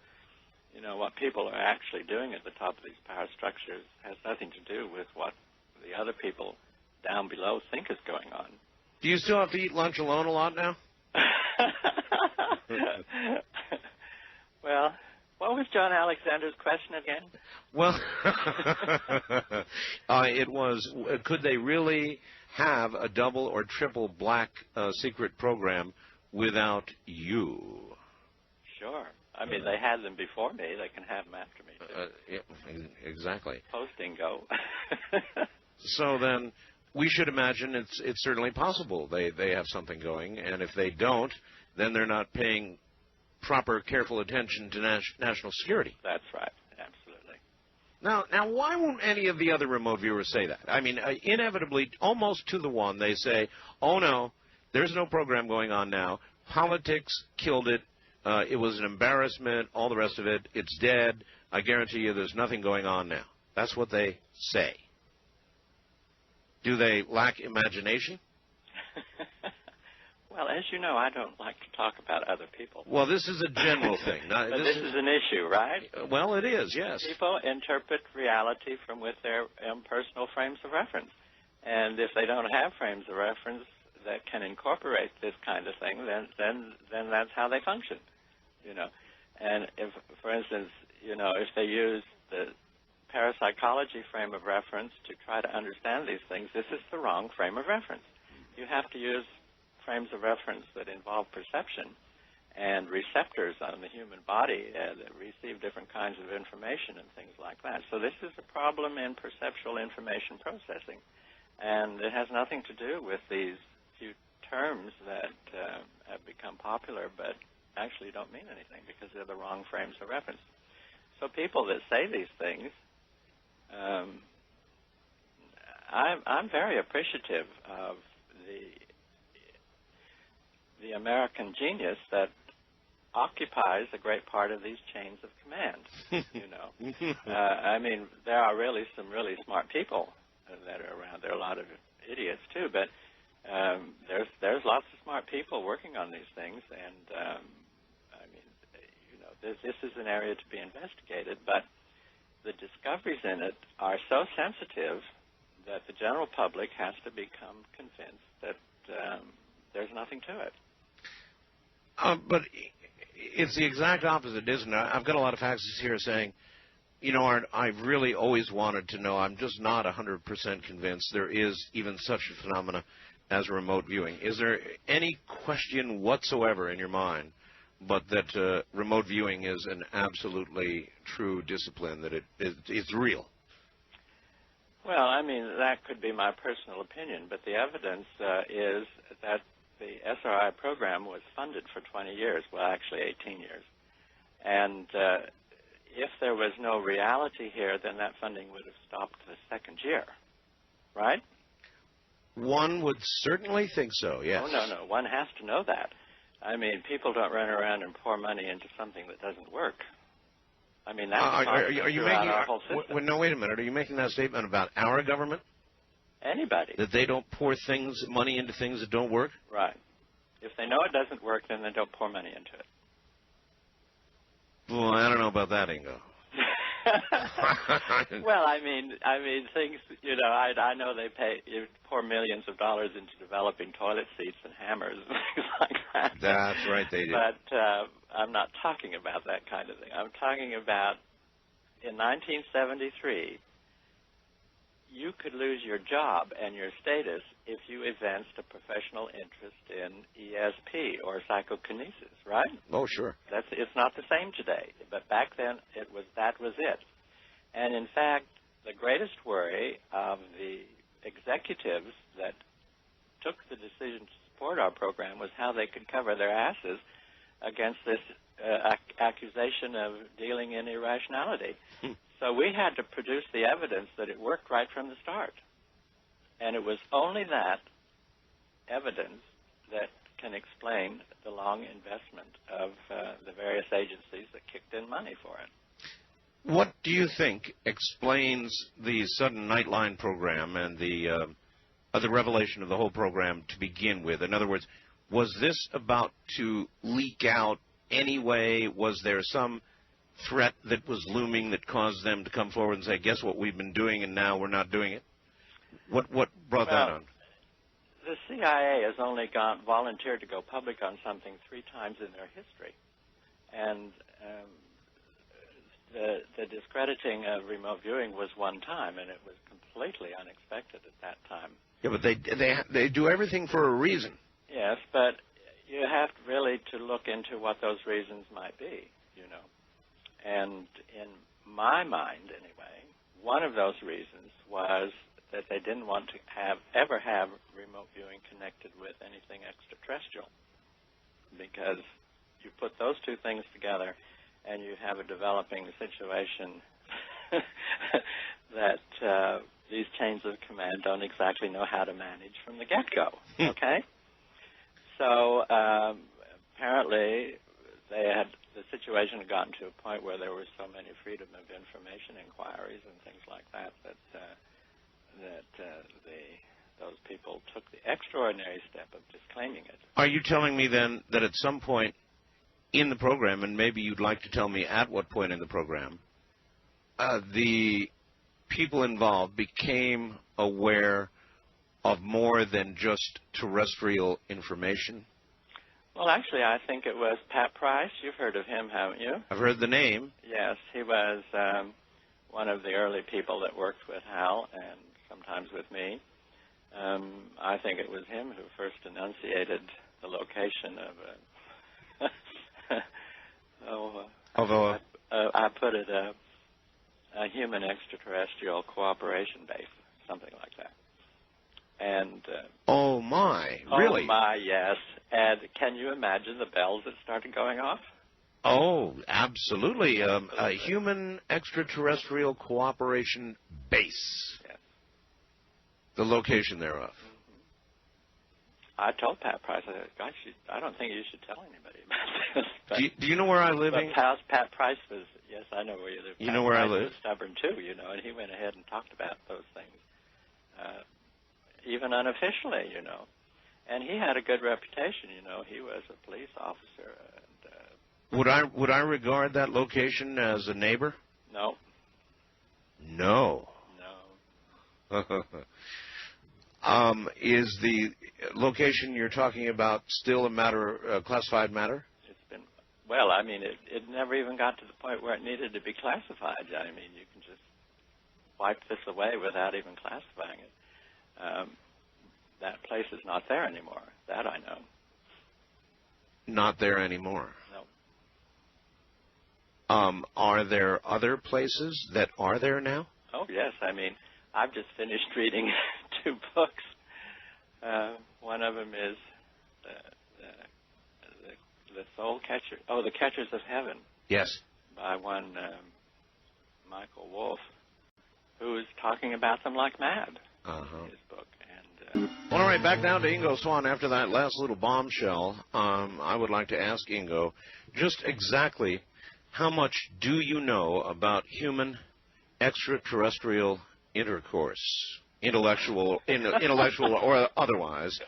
You know, what people are actually doing at the top of these power structures has nothing to do with what the other people down below think is going on. Do you still have to eat lunch alone a lot now? Well, what was John Alexander's question again? Well, it was, could they really have a double or triple black secret program without you? Sure. I mean, they had them before me. They can have them after me, too. Yeah, exactly. Post Ingo. So then we should imagine it's certainly possible they have something going, and if they don't, then they're not paying proper, careful attention to national security. That's right. Absolutely. Now, why won't any of the other remote viewers say that? I mean, inevitably, almost to the one, they say, oh, no, there's no program going on now. Politics killed it. It was an embarrassment, all the rest of it. It's dead. I guarantee you there's nothing going on now. That's what they say. Do they lack imagination? Well, as you know, I don't like to talk about other people. Well, this is a general thing. But this is an issue, right? Well, it is, yes. People interpret reality from with their personal frames of reference. And if they don't have frames of reference that can incorporate this kind of thing, then that's how they function, you know. And if, for instance, you know, if they use the parapsychology frame of reference to try to understand these things, this is the wrong frame of reference. You have to use frames of reference that involve perception and receptors on the human body that receive different kinds of information and things like that. So this is a problem in perceptual information processing. And it has nothing to do with these few terms that have become popular but actually don't mean anything because they're the wrong frames of reference. So people that say these things, I'm very appreciative of the American genius that occupies a great part of these chains of command, you know. I mean, there are really some really smart people that are around. There are a lot of idiots, too, but there's lots of smart people working on these things, and, I mean, you know, this is an area to be investigated, but the discoveries in it are so sensitive that the general public has to become convinced that there's nothing to it. But it's the exact opposite, isn't it? I've got a lot of faxes here saying, you know, Art, I've really always wanted to know. I'm just not 100% convinced there is even such a phenomena as remote viewing. Is there any question whatsoever in your mind but that remote viewing is an absolutely true discipline, that it's real? Well, I mean, that could be my personal opinion, but the evidence is that the SRI program was funded for 20 years, well, actually 18 years. And if there was no reality here, then that funding would have stopped the second year, right? One would certainly think so, yes. Oh, no. One has to know that. I mean, people don't run around and pour money into something that doesn't work. I mean, that's are you making our whole system. No, wait a minute. Are you making that statement about our government? Anybody. That they don't pour money into things that don't work? Right. If they know it doesn't work, then they don't pour money into it. Well, I don't know about that, Ingo. Well, I mean, things. You know, I know you pour millions of dollars into developing toilet seats and hammers and things like that. That's right, they do. But I'm not talking about that kind of thing. I'm talking about in 1973. You could lose your job and your status if you evinced a professional interest in ESP or psychokinesis, right? Oh, sure. It's not the same today, but back then that was it. And in fact, the greatest worry of the executives that took the decision to support our program was how they could cover their asses against this accusation of dealing in irrationality. So we had to produce the evidence that it worked right from the start. And it was only that evidence that can explain the long investment of the various agencies that kicked in money for it. What do you think explains the sudden Nightline program and the the revelation of the whole program to begin with? In other words, was this about to leak out anyway? Was there some threat that was looming that caused them to come forward and say, guess what we've been doing and now we're not doing it? What brought that on? The CIA has only volunteered to go public on something 3 times in their history. And the discrediting of remote viewing was one time, and it was completely unexpected at that time. Yeah, but they do everything for a reason. Yes, but you have really to look into what those reasons might be, you know. And in my mind, anyway, one of those reasons was that they didn't want to ever have remote viewing connected with anything extraterrestrial, because you put those 2 things together and you have a developing situation that these chains of command don't exactly know how to manage from the get-go, okay? So apparently the situation had gotten to a point where there were so many freedom of information inquiries and things like that those people took the extraordinary step of disclaiming it. Are you telling me then that at some point in the program, and maybe you'd like to tell me at what point in the program, the people involved became aware of more than just terrestrial information? Well, actually, I think it was Pat Price. You've heard of him, haven't you? I've heard the name. Yes, he was one of the early people that worked with Hal and sometimes with me. I think it was him who first enunciated the location of I put it a human extraterrestrial cooperation base, something like that. And oh my, really? Oh my, yes. And can you imagine the bells that started going off? Oh, absolutely. A human extraterrestrial cooperation base. Yes. The location thereof. Mm-hmm. I told Pat Price, I said, gosh, I don't think you should tell anybody about this. But, do you know where I live? Pat Price was, yes, I know where you live. You know where I live? Was stubborn too, you know, and he went ahead and talked about those things, even unofficially, you know. And he had a good reputation, you know. He was a police officer. And, would I regard that location as a neighbor? No. No. No. Is the location you're talking about still a classified matter? It's been, well, I mean, it never even got to the point where it needed to be classified. I mean, you can just wipe this away without even classifying it. That place is not there anymore. That I know. Not there anymore? No. Are there other places that are there now? Oh, yes. I mean, I've just finished reading 2 books. One of them is the Soul Catcher. Oh, The Catchers of Heaven. Yes. By one Michael Wolff, who is talking about them like mad. In his book. And all right, back down to Ingo Swan after that last little bombshell. I would like to ask Ingo just exactly how much do you know about human extraterrestrial intercourse, intellectual or otherwise?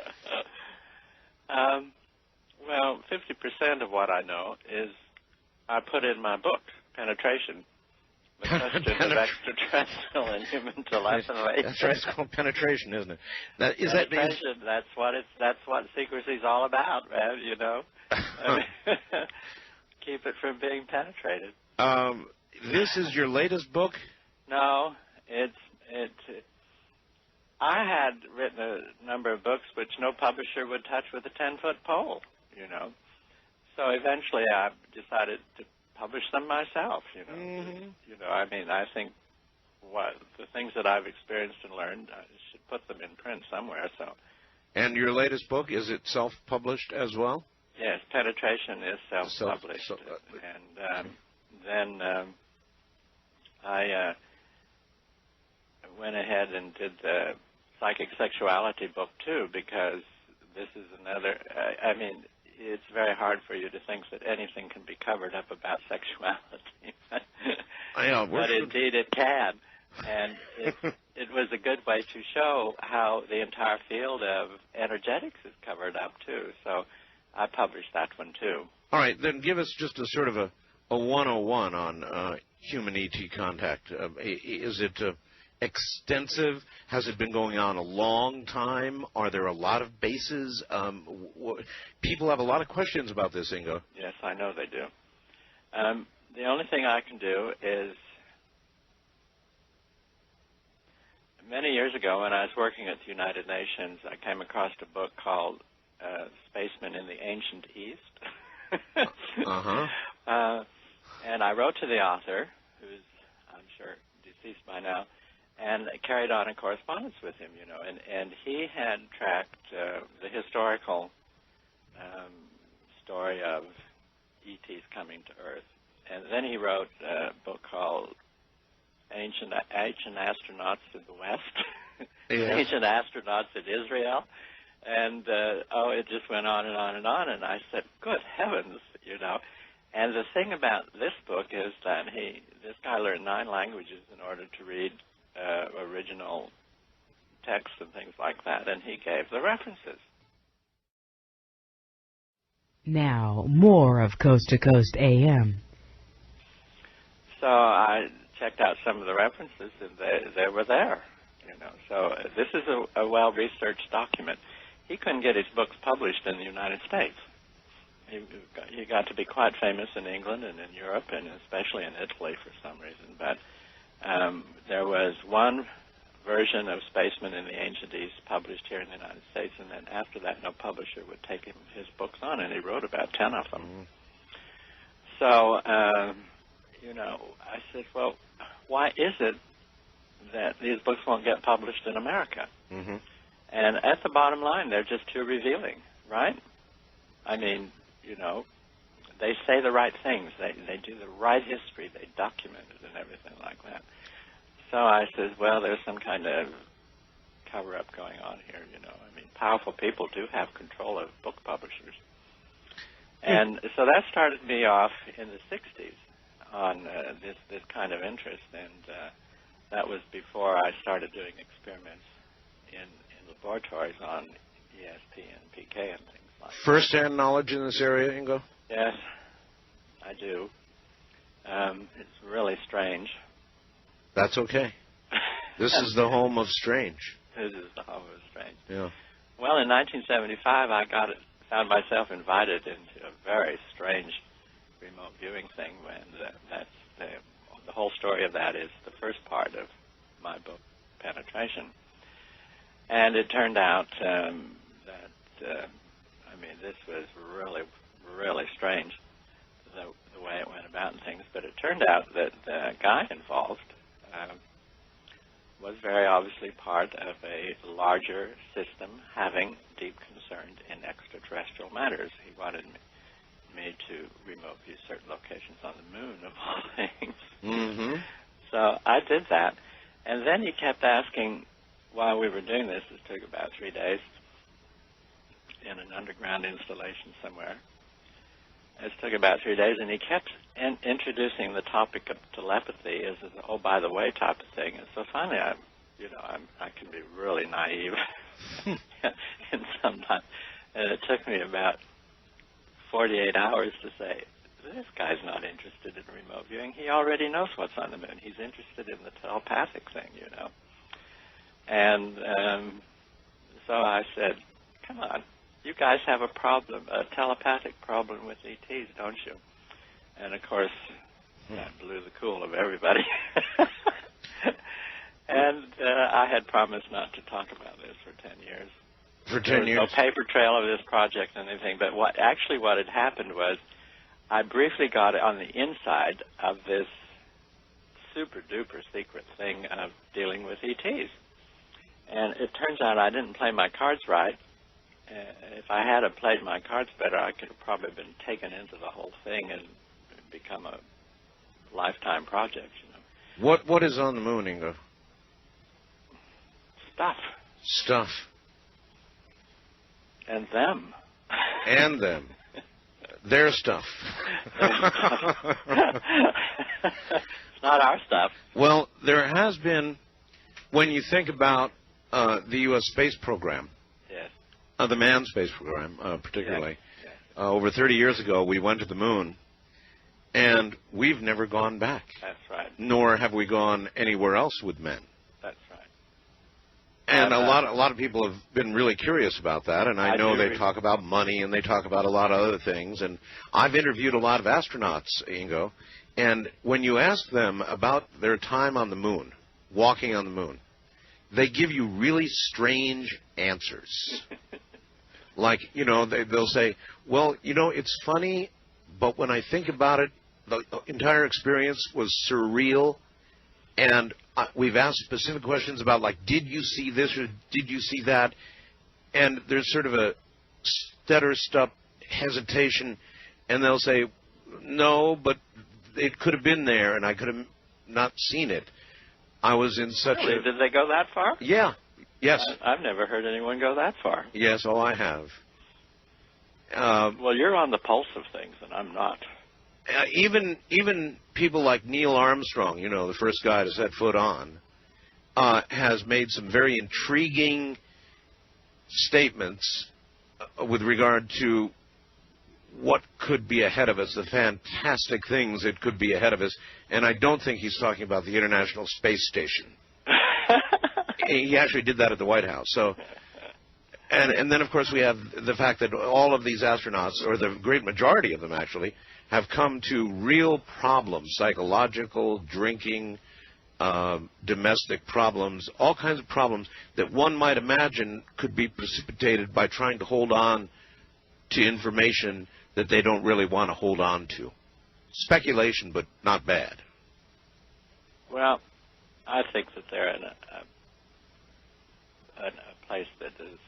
Well, 50% of what I know is I put in my book, Penetration, the question of extraterrestrial and human telepathy. That's right. It's called penetration, isn't it? Penetration. That's what secrecy's all about, man. You know, keep it from being penetrated. This is your latest book? No, I had written a number of books which no publisher would touch with a 10-foot pole. You know, so eventually I decided to publish them myself, you know. Mm-hmm. You know, I mean, I think the things that I've experienced and learned, I should put them in print somewhere. So. And your latest book, is it self-published as well? Yes, Penetration is self-published. Then I went ahead and did the Psychic Sexuality book too, because this is another. I mean, it's very hard for you to think that anything can be covered up about sexuality. I know, but indeed it can. And it was a good way to show how the entire field of energetics is covered up, too. So I published that one, too. All right, then give us just a sort of a 101 on human ET contact. Is it extensive? Has it been going on a long time? Are there a lot of bases? People have a lot of questions about this, Ingo. Yes, I know they do. The only thing I can do is, many years ago when I was working at the United Nations, I came across a book called Spacemen in the Ancient East. And I wrote to the author, who's, I'm sure, deceased by now, and carried on a correspondence with him, you know. And he had tracked the historical story of ETs coming to Earth. And then he wrote a book called Ancient Astronauts in the West, Ancient Astronauts in Israel. And, it just went on and on and on. And I said, good heavens, you know. And the thing about this book is that this guy learned 9 languages in order to read original texts and things like that, and he gave the references. Now, more of Coast to Coast AM. So I checked out some of the references, and they were there, you know. So this is a well-researched document. He couldn't get his books published in the United States. He got to be quite famous in England and in Europe, and especially in Italy for some reason. But there was one version of Spacemen in the Ancient East published here in the United States, and then after that, no publisher would take his books on, and he wrote about 10 of them. So, you know, I said, well, why is it that these books won't get published in America? And at the bottom line, they're just too revealing, right? I mean, you know, they say the right things. They do the right history. They document it and everything like that. So I said, well, there's some kind of cover-up going on here, you know. I mean, powerful people do have control of book publishers. And so that started me off in the 60s on this kind of interest, and that was before I started doing experiments in laboratories on ESP and PK and things like that. First-hand knowledge in this area, Ingo? Yes, I do. It's really strange. That's okay. This is the home of strange. This is the home of strange. Yeah. Well, in 1975, I found myself invited into a very strange remote viewing thing. When the whole story of that is the first part of my book, Penetration. And it turned out this was really, really strange, the way it went about and things. But it turned out that the guy involved was very obviously part of a larger system having deep concern in extraterrestrial matters. He wanted me to remote view certain locations on the moon, of all things. So I did that. And then he kept asking, while we were doing this, it took about 3 days in an underground installation somewhere. It took about 3 days, and he kept introducing the topic of telepathy as an oh, by the way type of thing. And so finally, I can be really naive in some time. And it took me about 48 hours to say, this guy's not interested in remote viewing. He already knows what's on the moon. He's interested in the telepathic thing, you know. And so I said, come on, you guys have a problem, a telepathic problem with ETs, don't you? And, of course, that blew the cool of everybody. And I had promised not to talk about this for 10 years. For 10 years? There was no paper trail of this project and anything, but what had happened was I briefly got on the inside of this super-duper secret thing of dealing with ETs. And it turns out I didn't play my cards right. If I had played my cards better, I could have probably been taken into the whole thing and become a lifetime project, you know. What is on the moon, Ingo? Stuff. And them. And them. their stuff. It's not our stuff. Well, there has been, when you think about the U.S. space program, Yes. The manned space program particularly, Yes. over 30 years ago we went to the moon, and we've never gone back. That's right. Nor have we gone anywhere else with men. That's right. And a lot of people have been really curious about that, and I know they talk about money and they talk about a lot of other things. And I've interviewed a lot of astronauts, Ingo, and when you ask them about their time on the moon, walking on the moon, they give you really strange answers. Like, you know, they'll say, well, you know, it's funny, but when I think about it, the entire experience was surreal. And we've asked specific questions about, like, did you see this or did you see that? And there's sort of a stutter-step hesitation, and they'll say, no, but it could have been there, and I could have not seen it. I was in such really? Did they go that far? Yeah. Yes. I've never heard anyone go that far. Yes, oh, I have. Well, you're on the pulse of things, and I'm not. Even people like Neil Armstrong, you know, the first guy to set foot on, has made some very intriguing statements with regard to what could be ahead of us, the fantastic things that could be ahead of us. And I don't think he's talking about the International Space Station. He actually did that at the White House. So, and then, of course, we have the fact that all of these astronauts, or the great majority of them actually, have come to real problems, psychological, drinking, domestic problems, all kinds of problems that one might imagine could be precipitated by trying to hold on to information that they don't really want to hold on to. Speculation, but not bad. Well, I think that they're in a place that is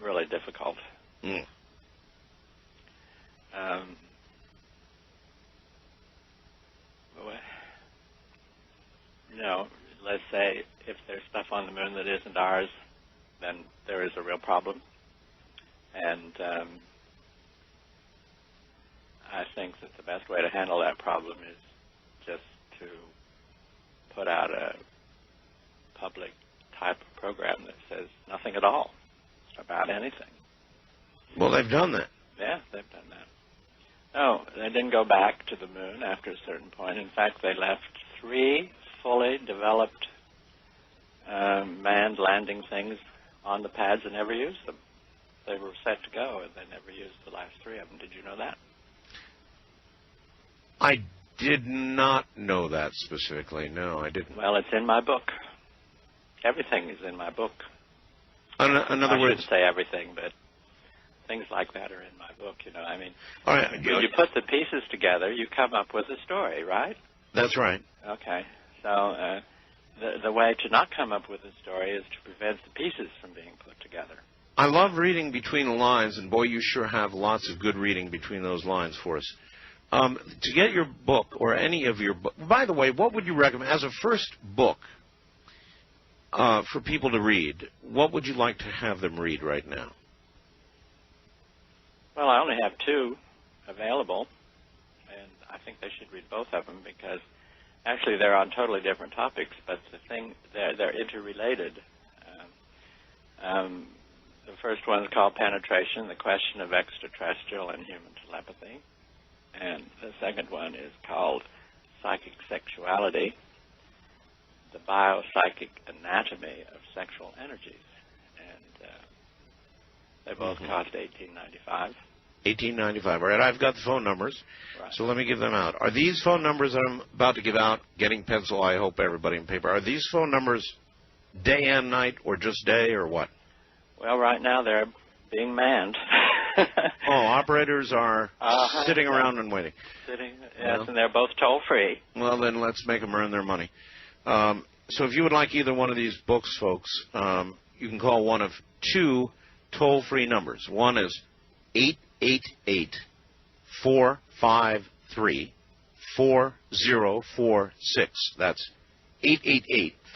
really difficult. Mm. You know, let's say if there's stuff on the moon that isn't ours, then there is a real problem. And I think that the best way to handle that problem is just to put out a public type of program that says nothing at all about anything. Well, they've done that. Yeah, they've done that. No, they didn't go back to the moon after a certain point. In fact, they left 3 fully developed manned landing things on the pads and never used them. They were set to go, and they never used the last 3 of them. Did you know that? I did not know that specifically. No, I didn't. Well, it's in my book. Everything is in my book. In other words, I shouldn't say everything, but things like that are in my book. You know, I mean, all right, when you put the pieces together, you come up with a story, right? That's right. Okay. So the way to not come up with a story is to prevent the pieces from being put together. I love reading between the lines, and boy, you sure have lots of good reading between those lines for us. To get your book, or any of your book, by the way, what would you recommend as a first book for people to read? What would you like to have them read right now? Well, I only have 2 available, and I think they should read both of them because actually they're on totally different topics, but they're interrelated. The first one is called Penetration, the Question of Extraterrestrial and Human Telepathy. And the second one is called Psychic Sexuality, the Biopsychic Anatomy of Sexual Energies. And they both cost $18.95. $18.95. All right, I've got the phone numbers, Right. so let me give them out. Are these phone numbers that I'm about to give out, getting pencil, I hope everybody in paper, are these phone numbers day and night, or just day, or what? Well, right now they're being manned. Oh, operators are sitting around and waiting. Yes, and they're both toll-free. Well, then let's make them earn their money. So if you would like either one of these books, folks, you can call one of 2 toll-free numbers. One is 888-453-4046. That's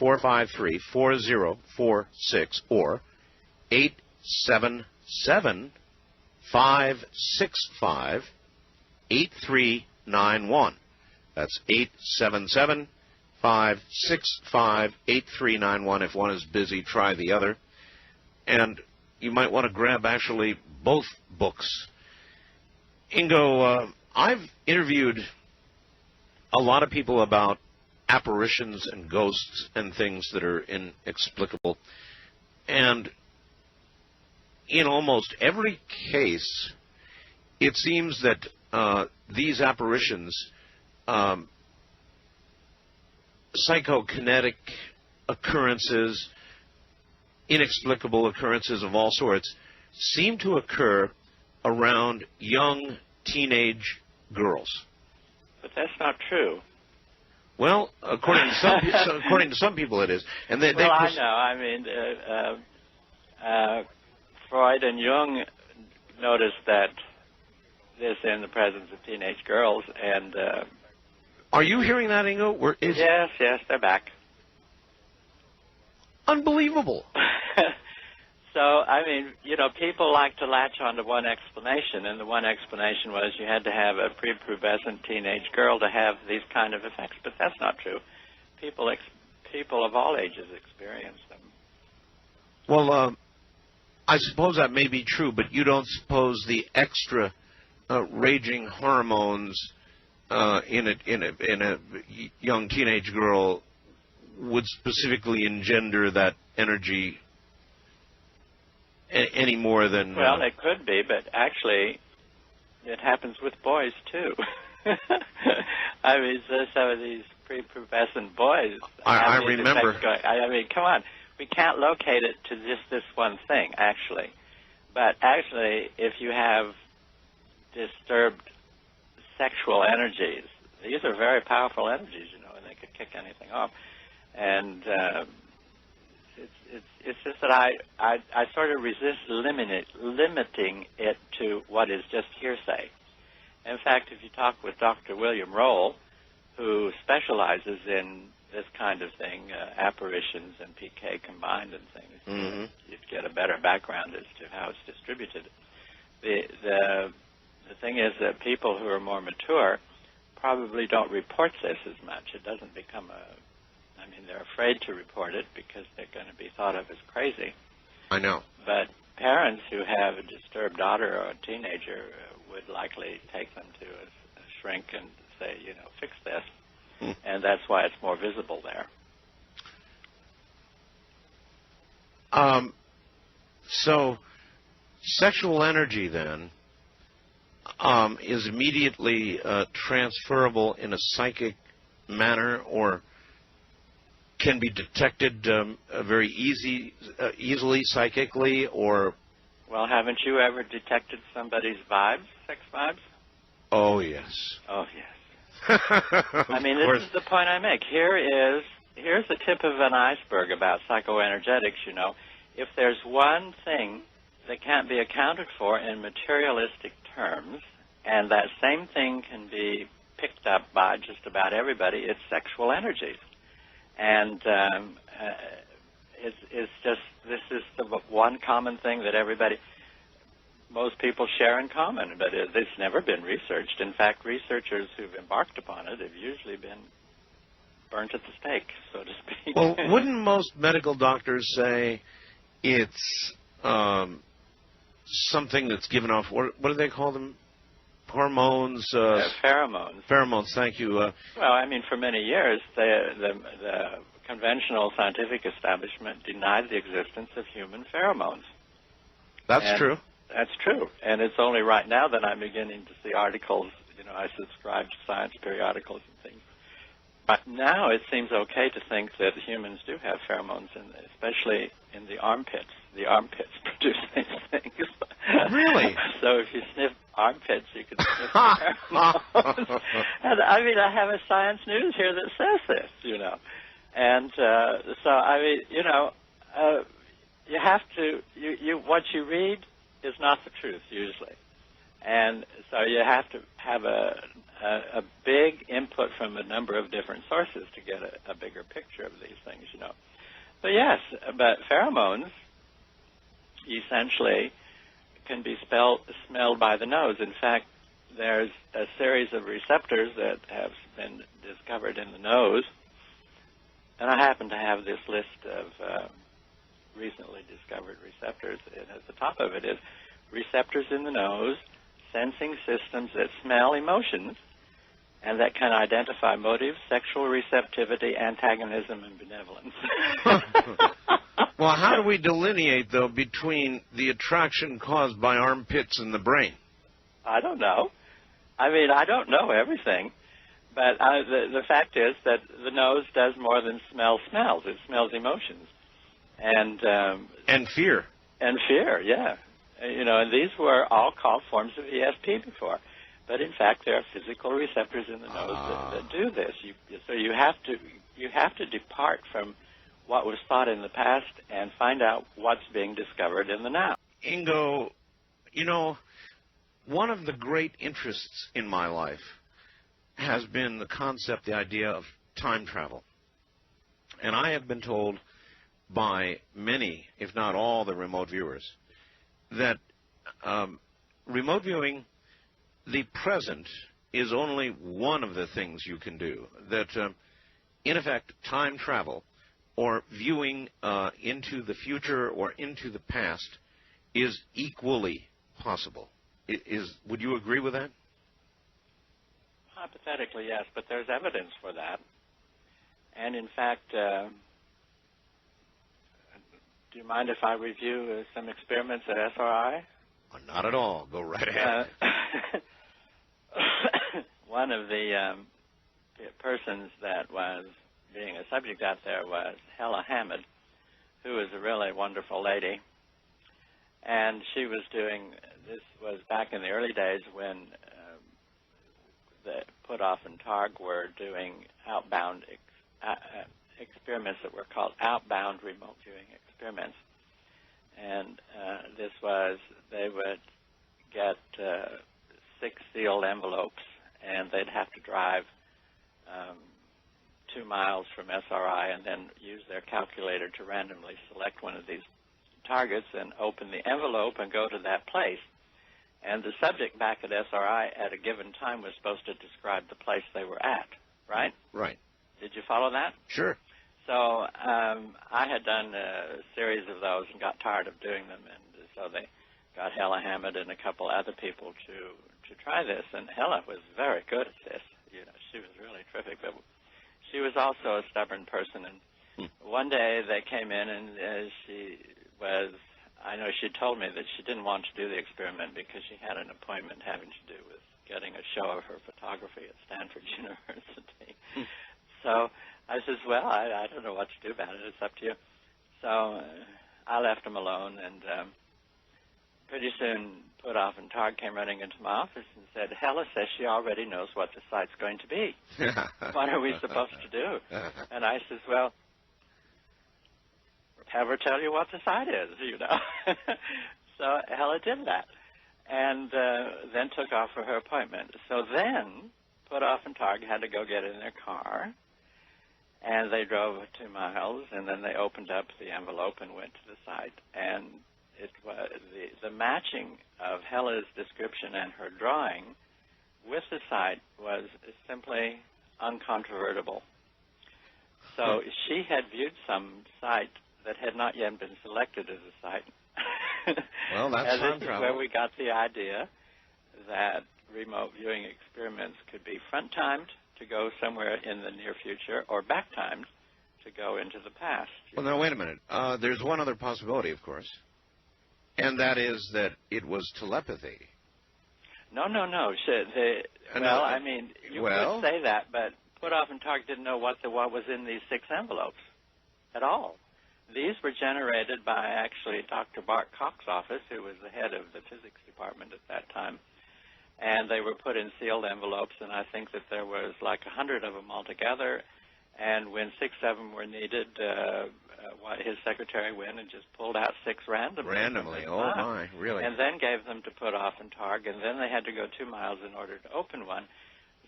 888-453-4046, or 877 877-565-8391. That's 877-565-8391. If one is busy, try the other. And you might want to grab actually both books. Ingo, I've interviewed a lot of people about apparitions and ghosts and things that are inexplicable. And in almost every case, it seems that these apparitions, psychokinetic occurrences, inexplicable occurrences of all sorts, seem to occur around young teenage girls. But that's not true. Well, according to some people, it is. And I know. I mean, Freud and Jung noticed that this in the presence of teenage girls, and are you hearing that, Ingo? Yes, they're back. Unbelievable. So, I mean, people like to latch onto one explanation, and the one explanation was you had to have a prepubescent teenage girl to have these kind of effects, but that's not true. People of all ages experience them. Well, I suppose that may be true, but you don't suppose the extra raging hormones in a young teenage girl would specifically engender that energy any more than... Well, it could be, but actually it happens with boys, too. I mean, some of these prepubescent boys... I remember. I mean, come on. We can't locate it to just this one thing, actually. But actually, if you have disturbed sexual energies, these are very powerful energies, and they could kick anything off. And it's just that I sort of resist limiting it to what is just hearsay. In fact, if you talk with Dr. William Roll, who specializes in this kind of thing, apparitions and PK combined and things, you'd get a better background as to how it's distributed. The thing is that people who are more mature probably don't report this as much. It doesn't become I mean, they're afraid to report it because they're going to be thought of as crazy. I know. But parents who have a disturbed daughter or a teenager would likely take them to a shrink and say, fix this. And that's why it's more visible there. So sexual energy, then, is immediately transferable in a psychic manner, or can be detected very easily psychically, or... Well, haven't you ever detected somebody's vibes, sex vibes? Oh, yes. Oh, yes. I mean, this is the point I make. Here's the tip of an iceberg about psychoenergetics, If there's one thing that can't be accounted for in materialistic terms, and that same thing can be picked up by just about everybody, it's sexual energies. And it's just, this is the one common thing that most people share in common, but it's never been researched. In fact, researchers who've embarked upon it have usually been burnt at the stake, so to speak. Well, wouldn't most medical doctors say it's something that's given off, what do they call them? Hormones? Pheromones. Pheromones, thank you. Well, I mean, for many years, the conventional scientific establishment denied the existence of human pheromones. That's true. That's true. And it's only right now that I'm beginning to see articles, I subscribe to science periodicals and things. But now it seems okay to think that humans do have pheromones, especially in the armpits. The armpits produce these things. Really? So if you sniff armpits, you can sniff pheromones. And I mean, I have a Science News here that says this, And so, I mean, you have to, what you read is not the truth, usually. And so you have to have a big input from a number of different sources to get a bigger picture of these things, So yes, but pheromones essentially can be smelled by the nose. In fact, there's a series of receptors that have been discovered in the nose, and I happen to have this list of recently discovered receptors. And at the top of it is receptors in the nose, sensing systems that smell emotions, and that can identify motives, sexual receptivity, antagonism, and benevolence. Well, how do we delineate, though, between the attraction caused by armpits and the brain? I don't know. I mean, I don't know everything, but the fact is that the nose does more than smell smells. It smells emotions. And fear. And fear, yeah. You know, and these were all called forms of ESP before. But in fact, there are physical receptors in the nose that do this. So you have to depart from what was thought in the past and find out what's being discovered in the now. Ingo, you know, one of the great interests in my life has been the concept, the idea of time travel. And I have been told by many, if not all, the remote viewers that remote viewing, the present, is only one of the things you can do. That, in effect, time travel or viewing into the future or into the past is equally possible. Would you agree with that? Hypothetically, yes, but there's evidence for that. And in fact, do you mind if I review some experiments at SRI? Oh, not at all. Go right ahead. One of the persons that was being a subject out there was Hella Hamid, who is a really wonderful lady. And she was doing, this was back in the early days when the Puthoff and Targ were doing outbound experiments that were called outbound remote viewing experiments. And this was, they would get 6 sealed envelopes, and they'd have to drive 2 miles from SRI and then use their calculator to randomly select one of these targets and open the envelope and go to that place. And the subject back at SRI at a given time was supposed to describe the place they were at, right? Right. Did you follow that? Sure. So I had done a series of those and got tired of doing them, and so they got Hella Hamid and a couple other people to try this. And Hella was very good at this. You know, she was really terrific, but she was also a stubborn person. And one day they came in, and she was, I know she told me that she didn't want to do the experiment because she had an appointment having to do with getting a show of her photography at Stanford University. So I says, well, I don't know what to do about it. It's up to you. So I left them alone, and pretty soon Puthoff and Targ came running into my office and said, Hella says she already knows what the site's going to be. What are we supposed to do? And I says, well, have her tell you what the site is, you know. So Hella did that, and then took off for her appointment. So then Puthoff and Targ had to go get in their car, and they drove 2 miles, and then they opened up the envelope and went to the site. And it was the matching of Hella's description and her drawing with the site was simply uncontrovertible. So she had viewed some site that had not yet been selected as a site. Well, that's and time this travel. is where we got the idea that remote viewing experiments could be front-timed to go somewhere in the near future, or back-timed to go into the past. Well, now, wait a minute. There's one other possibility, of course, and that is that it was telepathy. No. Well, I mean, you could say that, but Puthoff and Targ didn't know what was in these 6 envelopes at all. These were generated by actually Dr. Bart Koch's office, who was the head of the physics department at that time. And they were put in sealed envelopes, and I think that there was like 100 of them altogether. And when 6 of them were needed, his secretary went and just pulled out 6 randomly. Randomly, oh my, really? And then gave them to Puthoff and Targ, and then they had to go 2 miles in order to open one.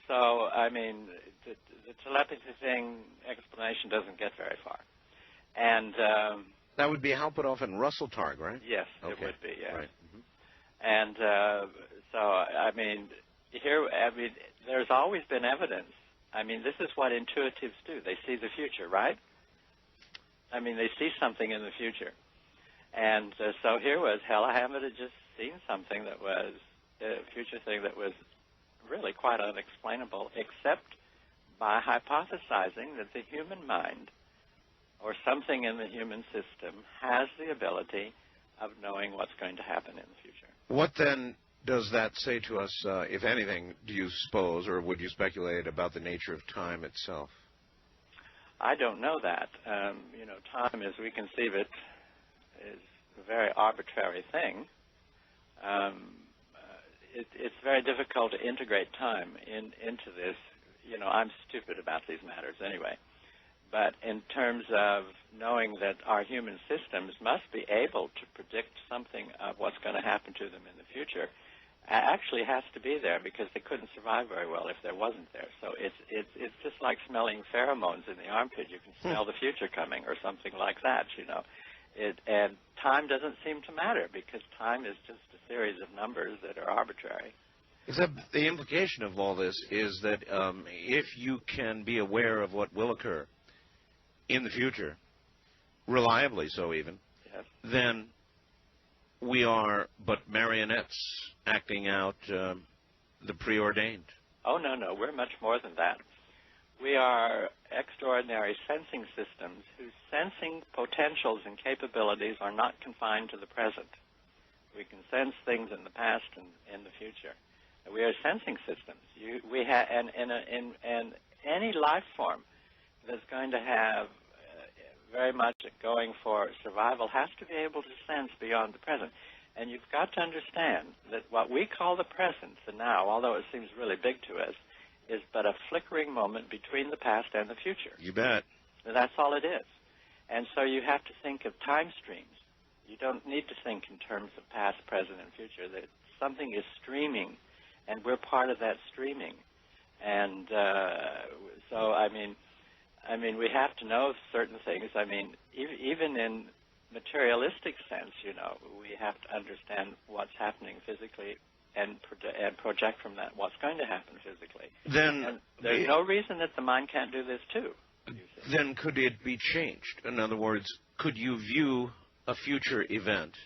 So, I mean, the telepathy thing explanation doesn't get very far. And that would be Hal Puthoff and Russell Targ, right? Yes, okay. It would be, yes. Right. And so, I mean, there's always been evidence. I mean, this is what intuitives do. They see the future, right? I mean, they see something in the future. And so here was Hella Hammett had just seen something that was a future thing that was really quite unexplainable, except by hypothesizing that the human mind or something in the human system has the ability of knowing what's going to happen in the future. What then does that say to us, if anything, do you suppose, or would you speculate about the nature of time itself? I don't know that. You know, time as we conceive it is a very arbitrary thing. It's very difficult to integrate time into this. You know, I'm stupid about these matters anyway. But in terms of knowing that our human systems must be able to predict something of what's going to happen to them in the future, actually has to be there, because they couldn't survive very well if there wasn't there. So it's just like smelling pheromones in the armpit. You can smell the future coming or something like that, you know. And time doesn't seem to matter, because time is just a series of numbers that are arbitrary. Except the implication of all this is that if you can be aware of what will occur in the future, reliably so even, yes, then we are but marionettes acting out the preordained. Oh, no, we're much more than that. We are extraordinary sensing systems whose sensing potentials and capabilities are not confined to the present. We can sense things in the past and in the future. We are sensing systems. And any life form that's going to have very much going for survival has to be able to sense beyond the present. And you've got to understand that what we call the present, the now, although it seems really big to us, is but a flickering moment between the past and the future. You bet. That's all it is. And so you have to think of time streams. You don't need to think in terms of past, present, and future. That something is streaming, and we're part of that streaming. And so, I mean, we have to know certain things. I mean, even in materialistic sense, you know, we have to understand what's happening physically and project from that what's going to happen physically. Then and there's no reason that the mind can't do this too. Then could it be changed? In other words, could you view a future event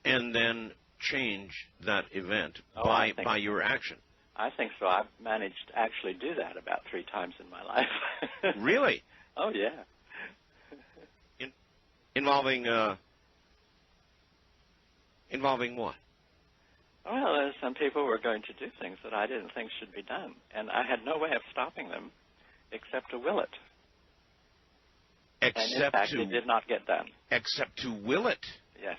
and then change that event by your action? I think so. I've managed to actually do that about 3 times in my life. Really? Oh, yeah. Involving what? Well, some people were going to do things that I didn't think should be done, and I had no way of stopping them except to will it. And in fact, it did not get done. Except to will it? Yes.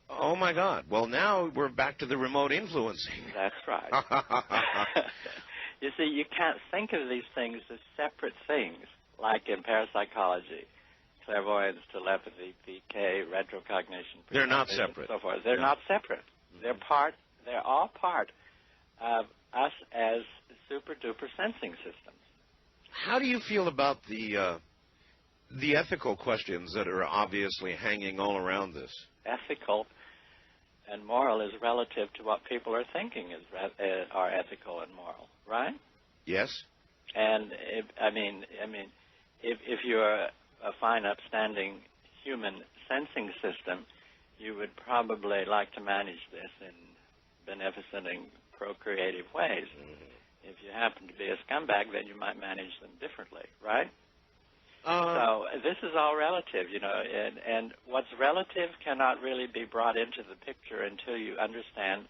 Oh, my God. Well, now we're back to the remote influencing. That's right. You see, you can't think of these things as separate things, like in parapsychology, clairvoyance, telepathy, PK, retrocognition. They're not separate. So forth. They're not separate. They're all part of us as super-duper sensing systems. How do you feel about the ethical questions that are obviously hanging all around this? Ethical and moral is relative to what people are thinking are ethical and moral, right? Yes. And if you're a fine, upstanding human sensing system, you would probably like to manage this in beneficent and procreative ways. If you happen to be a scumbag, then you might manage them differently, right? So this is all relative, you know, and what's relative cannot really be brought into the picture until you understand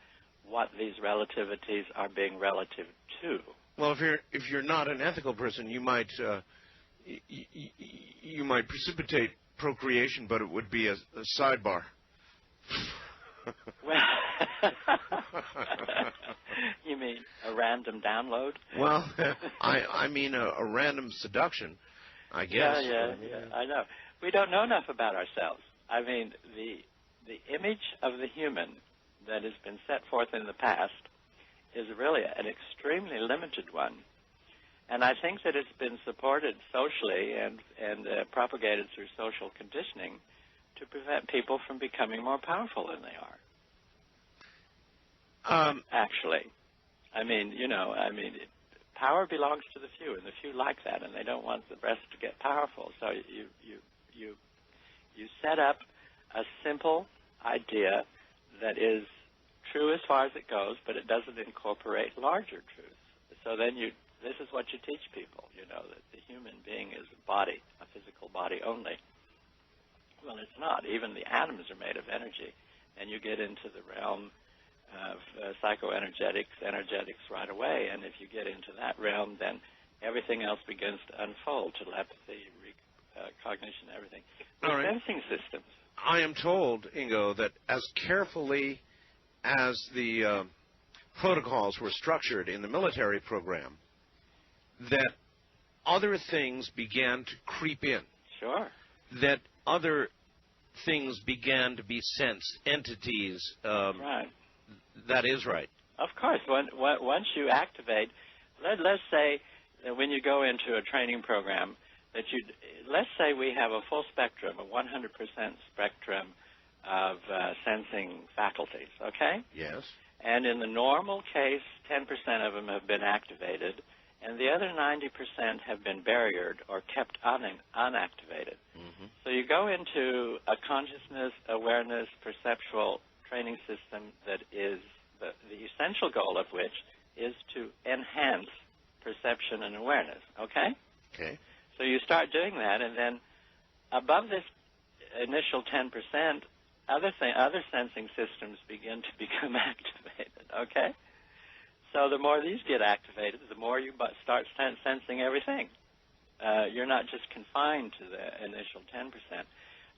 what these relativities are being relative to. Well, if you're not an ethical person, you might precipitate procreation, but it would be a sidebar. Well, you mean a random download? Well, I mean a random seduction, I guess. Yeah, I know. We don't know enough about ourselves. I mean, the image of the human that has been set forth in the past is really an extremely limited one. And I think that it's been supported socially and propagated through social conditioning to prevent people from becoming more powerful than they are. actually. I mean, power belongs to the few, and the few like that, and they don't want the rest to get powerful. So you set up a simple idea that is true as far as it goes, but it doesn't incorporate larger truths. So then this is what you teach people, that the human being is a body, a physical body only. Well, it's not. Even the atoms are made of energy, and you get into the realm of psychoenergetics, energetics right away, and if you get into that realm, then everything else begins to unfold, telepathy, cognition, everything. The sensing systems. I am told, Ingo, that as carefully as the protocols were structured in the military program, that other things began to creep in. Sure. That other things began to be sensed, entities. Right. That is right. Of course. Once you activate, let's say that when you go into a training program, let's say we have a full spectrum, a 100% spectrum of sensing faculties, okay? Yes. And in the normal case, 10% of them have been activated, and the other 90% have been barriered or kept unactivated. Mm-hmm. So you go into a consciousness, awareness, perceptual training system that is the essential goal of which is to enhance perception and awareness, okay? Okay. So you start doing that, and then above this initial 10%, other sensing systems begin to become activated, okay? So the more these get activated, the more you start sensing everything. You're not just confined to the initial 10%.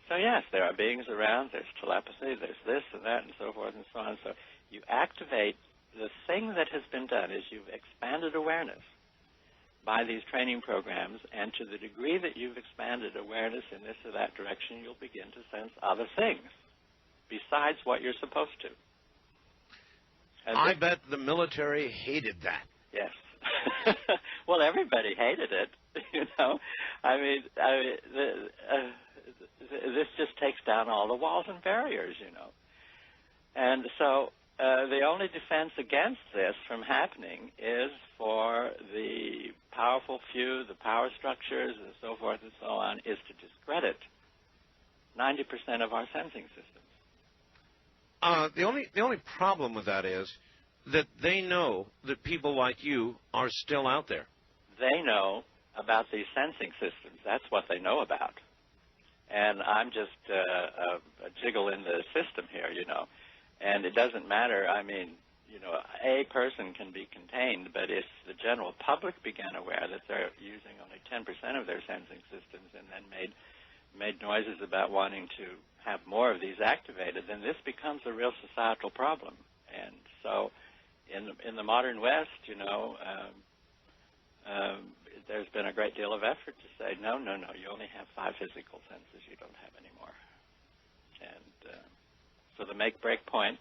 So yes, there are beings around, there's telepathy, there's this and that and so forth and so on. So you activate, the thing that has been done is you've expanded awareness by these training programs, and to the degree that you've expanded awareness in this or that direction, you'll begin to sense other things besides what you're supposed to. And I bet the military hated that. Yes. Well, everybody hated it, this just takes down all the walls and barriers, And so the only defense against this from happening is for the powerful few, the power structures, and so forth and so on, is to discredit 90% of our sensing systems. The only problem with that is that they know that people like you are still out there. They know about these sensing systems. That's what they know about. And I'm just a jiggle in the system here, And it doesn't matter. A person can be contained, but if the general public began aware that they're using only 10% of their sensing systems and then made noises about wanting to have more of these activated, then this becomes a real societal problem. And so in the modern West, there's been a great deal of effort to say, no, you only have 5 physical senses, you don't have any more. And so the make-break point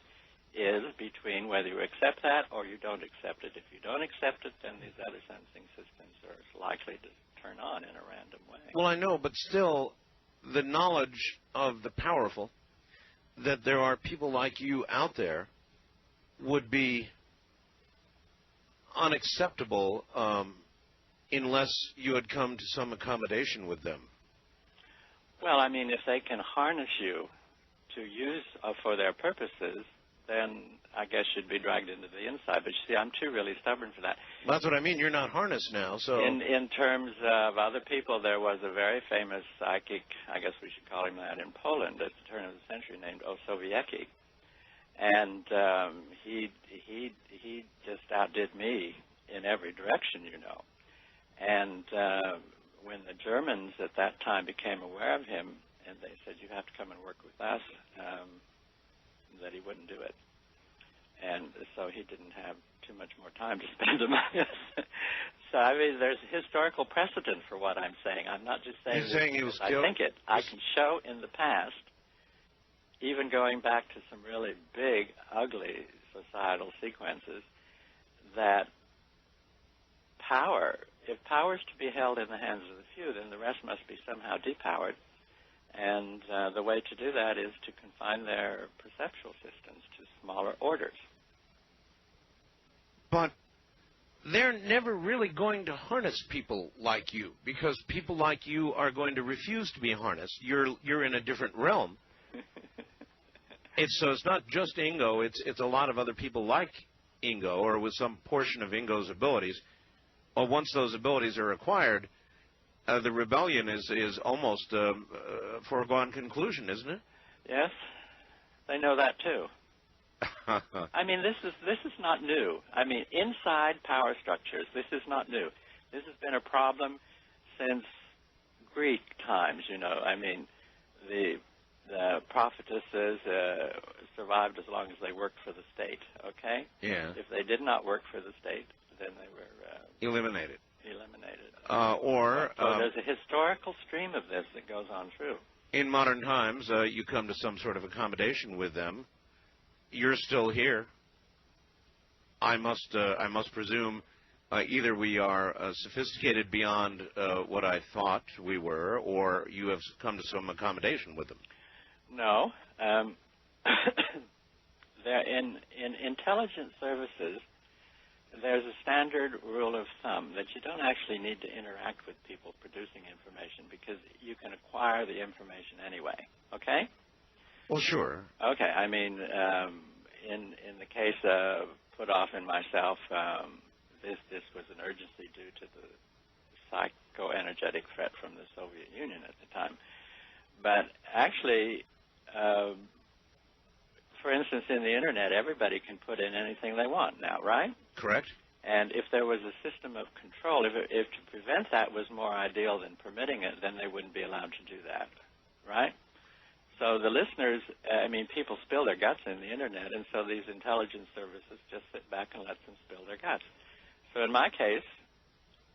is between whether you accept that or you don't accept it. If you don't accept it, then these other sensing systems are likely to turn on in a random way. Well, I know, but still, the knowledge of the powerful that there are people like you out there would be unacceptable unless you had come to some accommodation with them. Well, if they can harness you to use for their purposes, then I guess you'd be dragged into the inside. But you see, I'm too really stubborn for that. That's what I mean. You're not harnessed now. So in terms of other people, there was a very famous psychic, I guess we should call him that, in Poland at the turn of the century, named Osowiecki. And he just outdid me in every direction, And when the Germans at that time became aware of him, and they said, you have to come and work with us, that he wouldn't do it. And so he didn't have too much more time to spend among us. So, there's historical precedent for what I'm saying. I'm not just saying You're saying he was I killed? think it. I can show in the past, even going back to some really big, ugly societal sequences, that if power is to be held in the hands of the few, then the rest must be somehow depowered. And the way to do that is to confine their perceptual systems to smaller orders. But they're never really going to harness people like you, because people like you are going to refuse to be harnessed. You're in a different realm. So it's not just Ingo, it's a lot of other people like Ingo, or with some portion of Ingo's abilities. Well, once those abilities are acquired, the rebellion is almost a foregone conclusion, isn't it? Yes, they know that too. I mean, this is not new. I mean, inside power structures, this is not new. This has been a problem since Greek times, you know. I mean, the prophetesses survived as long as they worked for the state, okay? Yeah. If they did not work for the state, then they were eliminated. So there's a historical stream of this that goes on through. In modern times, you come to some sort of accommodation with them. You're still here. I must presume either we are sophisticated beyond what I thought we were, or you have come to some accommodation with them. No. In intelligence services, there's a standard rule of thumb that you don't actually need to interact with people producing information, because you can acquire the information anyway. Okay? Well, sure. Okay. I mean, in the case of Puthoff and myself, this was an urgency due to the psychoenergetic threat from the Soviet Union at the time. But actually, for instance, in the Internet, everybody can put in anything they want now, right? Correct. And if there was a system of control, if to prevent that was more ideal than permitting it, then they wouldn't be allowed to do that, right? So the listeners, I mean, people spill their guts in the Internet, and so these intelligence services just sit back and let them spill their guts. So in my case,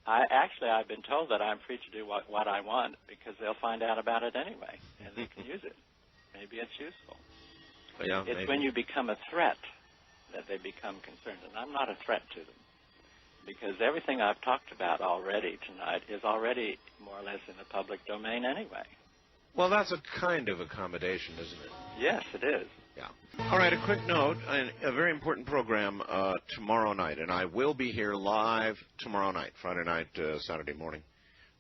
I've been told that I'm free to do what I want, because they'll find out about it anyway, and they can use it. Maybe it's useful. Yeah, it's when you become a threat that they become concerned, and I'm not a threat to them, because everything I've talked about already tonight is already more or less in the public domain anyway. Well, that's a kind of accommodation, isn't it? Yes, it is. Yeah. All right, a quick note, a very important program tomorrow night, and I will be here live tomorrow night, Friday night, Saturday morning.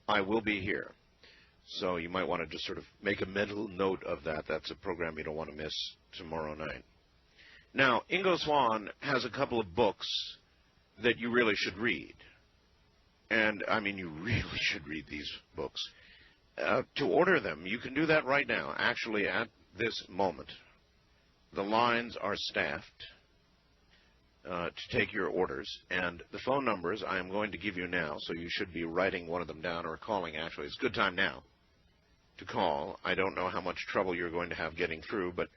I will be here. So you might want to just sort of make a mental note of that. That's a program you don't want to miss tomorrow night. Now, Ingo Swann has a couple of books that you really should read. And, I mean, you really should read these books. To order them, you can do that right now, actually at this moment. The lines are staffed to take your orders, and the phone numbers I am going to give you now, so you should be writing one of them down or calling, actually. It's a good time now to call. I don't know how much trouble you're going to have getting through, but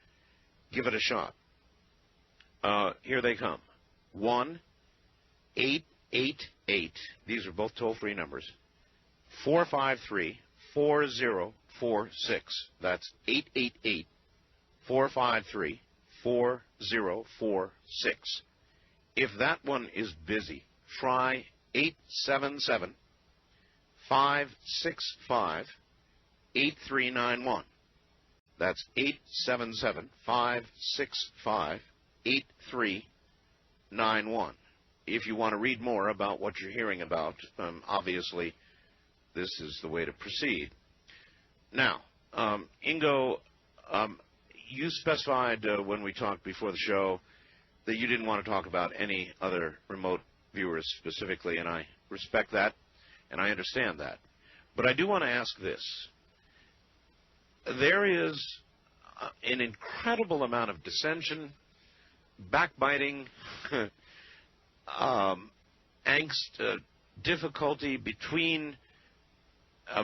give it a shot. Here they come. 1-888, these are both toll-free numbers, 453-4046. That's 888-453-4046. If that one is busy, try 877-565-8391. That's 877-565-8391. If you want to read more about what you're hearing about, obviously this is the way to proceed. Now, Ingo, you specified when we talked before the show that you didn't want to talk about any other remote viewers specifically, and I respect that, and I understand that. But I do want to ask this. There is an incredible amount of dissension, backbiting, angst, difficulty between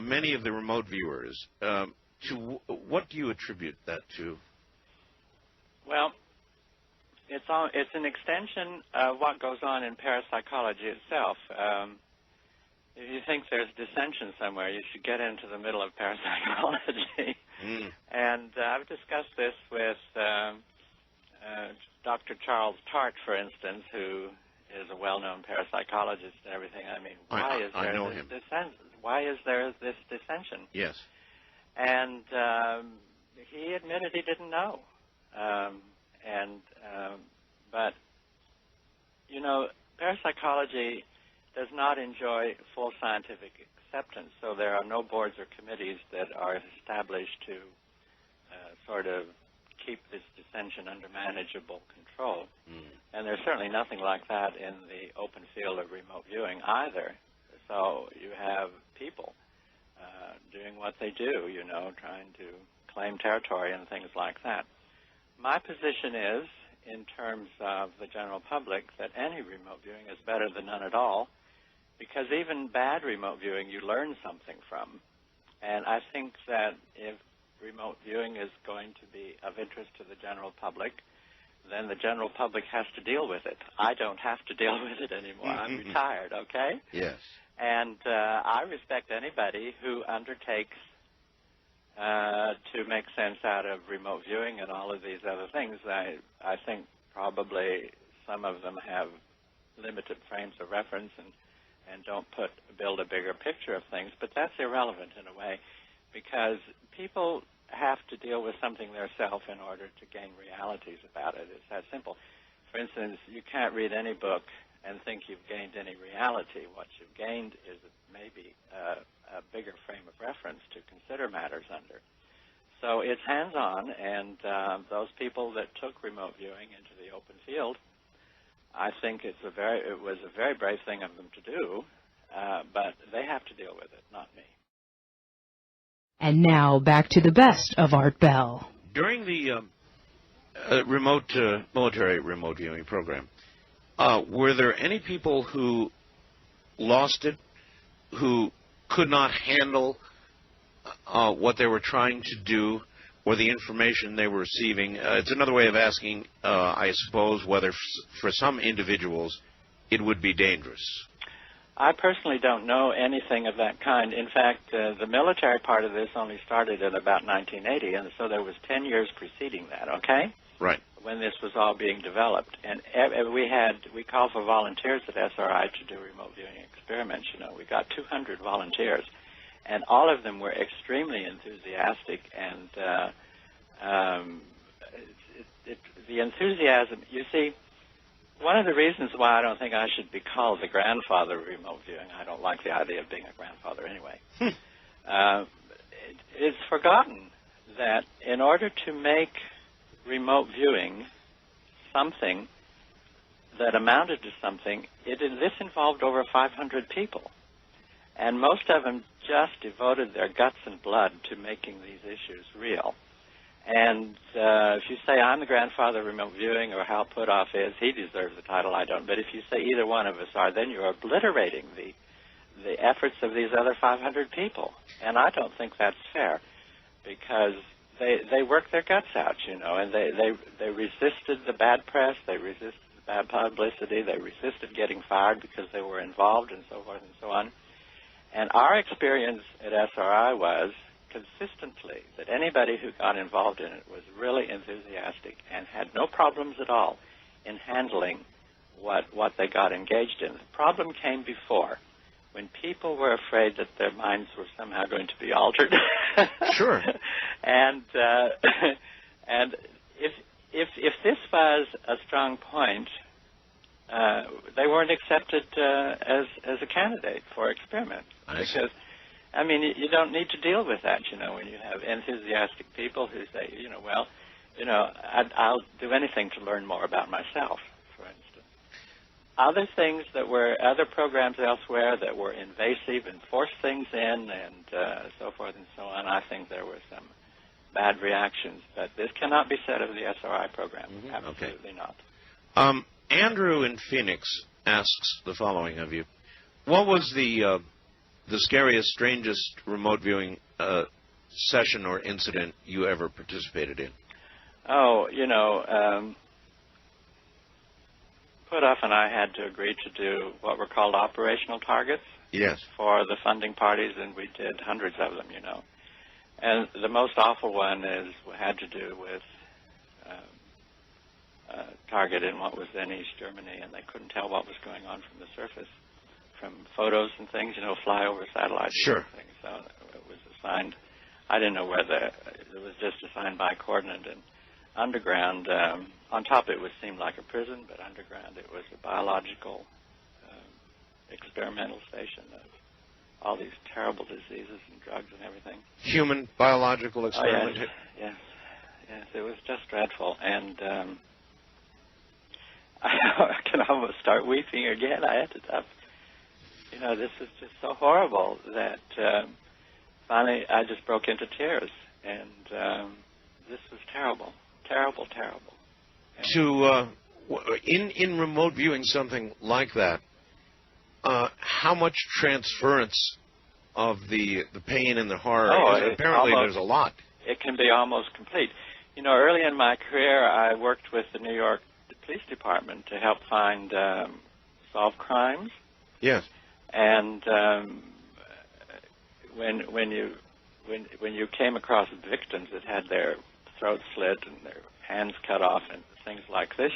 many of the remote viewers. What do you attribute that to? Well, it's an extension of what goes on in parapsychology itself. If you think there's dissension somewhere, you should get into the middle of parapsychology. And I've discussed this with Dr. Charles Tart, for instance, who is a well-known parapsychologist and everything. I mean, why is there this dissension? Yes. And he admitted he didn't know. But, you know, parapsychology does not enjoy full scientific acceptance, so there are no boards or committees that are established to sort of keep this dissension under manageable control. And there's certainly nothing like that in the open field of remote viewing either. So you have people doing what they do, you know, trying to claim territory and things like that. My position is, in terms of the general public, that any remote viewing is better than none at all, because even bad remote viewing you learn something from. And I think that if remote viewing is going to be of interest to the general public, then the general public has to deal with it. I don't have to deal with it anymore. I'm retired, okay? Yes. And I respect anybody who undertakes to make sense out of remote viewing and all of these other things. I think probably some of them have limited frames of reference and don't build a bigger picture of things, but that's irrelevant in a way, because people have to deal with something themselves in order to gain realities about it. It's that simple. For instance, you can't read any book and think you've gained any reality. What you've gained is maybe a bigger frame of reference to consider matters under. So it's hands-on, and those people that took remote viewing into the open field, I think it was a very brave thing of them to do, but they have to deal with it, not me. And now back to the best of Art Bell. During the military remote viewing program, were there any people who lost it, who could not handle what they were trying to do or the information they were receiving? It's another way of asking, I suppose, whether for some individuals it would be dangerous. I personally don't know anything of that kind. In fact, the military part of this only started at about 1980, and so there was 10 years preceding that, okay? Right. When this was all being developed. And we called for volunteers at SRI to do remote viewing experiments. You know, we got 200 volunteers, and all of them were extremely enthusiastic. And the enthusiasm, you see, one of the reasons why I don't think I should be called the grandfather of remote viewing, I don't like the idea of being a grandfather anyway, it's forgotten that in order to make remote viewing something that amounted to something, this involved over 500 people. And most of them just devoted their guts and blood to making these issues real. And if you say I'm the grandfather of remote viewing, or Hal Puthoff is, he deserves the title, I don't. But if you say either one of us are, then you're obliterating the efforts of these other 500 people. And I don't think that's fair, because they worked their guts out, you know, and they resisted the bad press, they resisted the bad publicity, they resisted getting fired because they were involved, and so forth and so on. And our experience at SRI was consistently that anybody who got involved in it was really enthusiastic and had no problems at all in handling what they got engaged in. The problem came before, when people were afraid that their minds were somehow going to be altered. Sure. And if this was a strong point, they weren't accepted as a candidate for experiment. Because, I mean, you don't need to deal with that, you know, when you have enthusiastic people who say, you know, well, you know, I'll do anything to learn more about myself, for instance. Other things that were, other programs elsewhere that were invasive and forced things in and so forth and so on, I think there were some bad reactions. But this cannot be said of the SRI program. Absolutely not. Andrew in Phoenix asks the following of you. What was the scariest, strangest remote viewing session or incident you ever participated in? Oh, you know, Puthoff and I had to agree to do what were called operational targets. Yes. For the funding parties, and we did hundreds of them, you know. And the most awful one had to do with a target in what was then East Germany, and they couldn't tell what was going on from the surface, from photos and things, you know, fly over satellites. Sure. And things. So it was assigned, I didn't know whether, it was just assigned by coordinate, and underground, on top it would seem like a prison, but underground it was a biological experimental station of all these terrible diseases and drugs and everything. Human biological experiment. Oh, yes. It was just dreadful, and I can almost start weeping again. I ended up, this was just so horrible that finally I just broke into tears, and this was terrible, terrible, terrible. In remote viewing something like that, how much transference of the pain and the horror? Apparently, there's a lot. It can be almost complete. Early in my career, I worked with the New York Police Department to help solve crimes. Yes. And when you came across victims that had their throats slit and their hands cut off and things like this,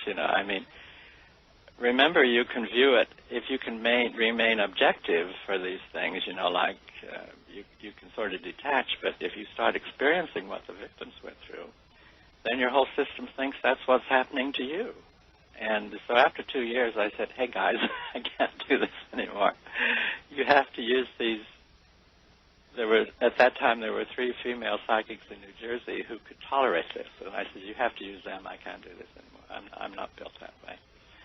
remember, you can view it, if you can remain objective for these things, you can sort of detach, but if you start experiencing what the victims went through, then your whole system thinks that's what's happening to you. And so after 2 years, I said, hey, guys, I can't do this anymore. You have to use these. At that time, there were 3 female psychics in New Jersey who could tolerate this. And I said, you have to use them. I can't do this anymore. I'm not built that way.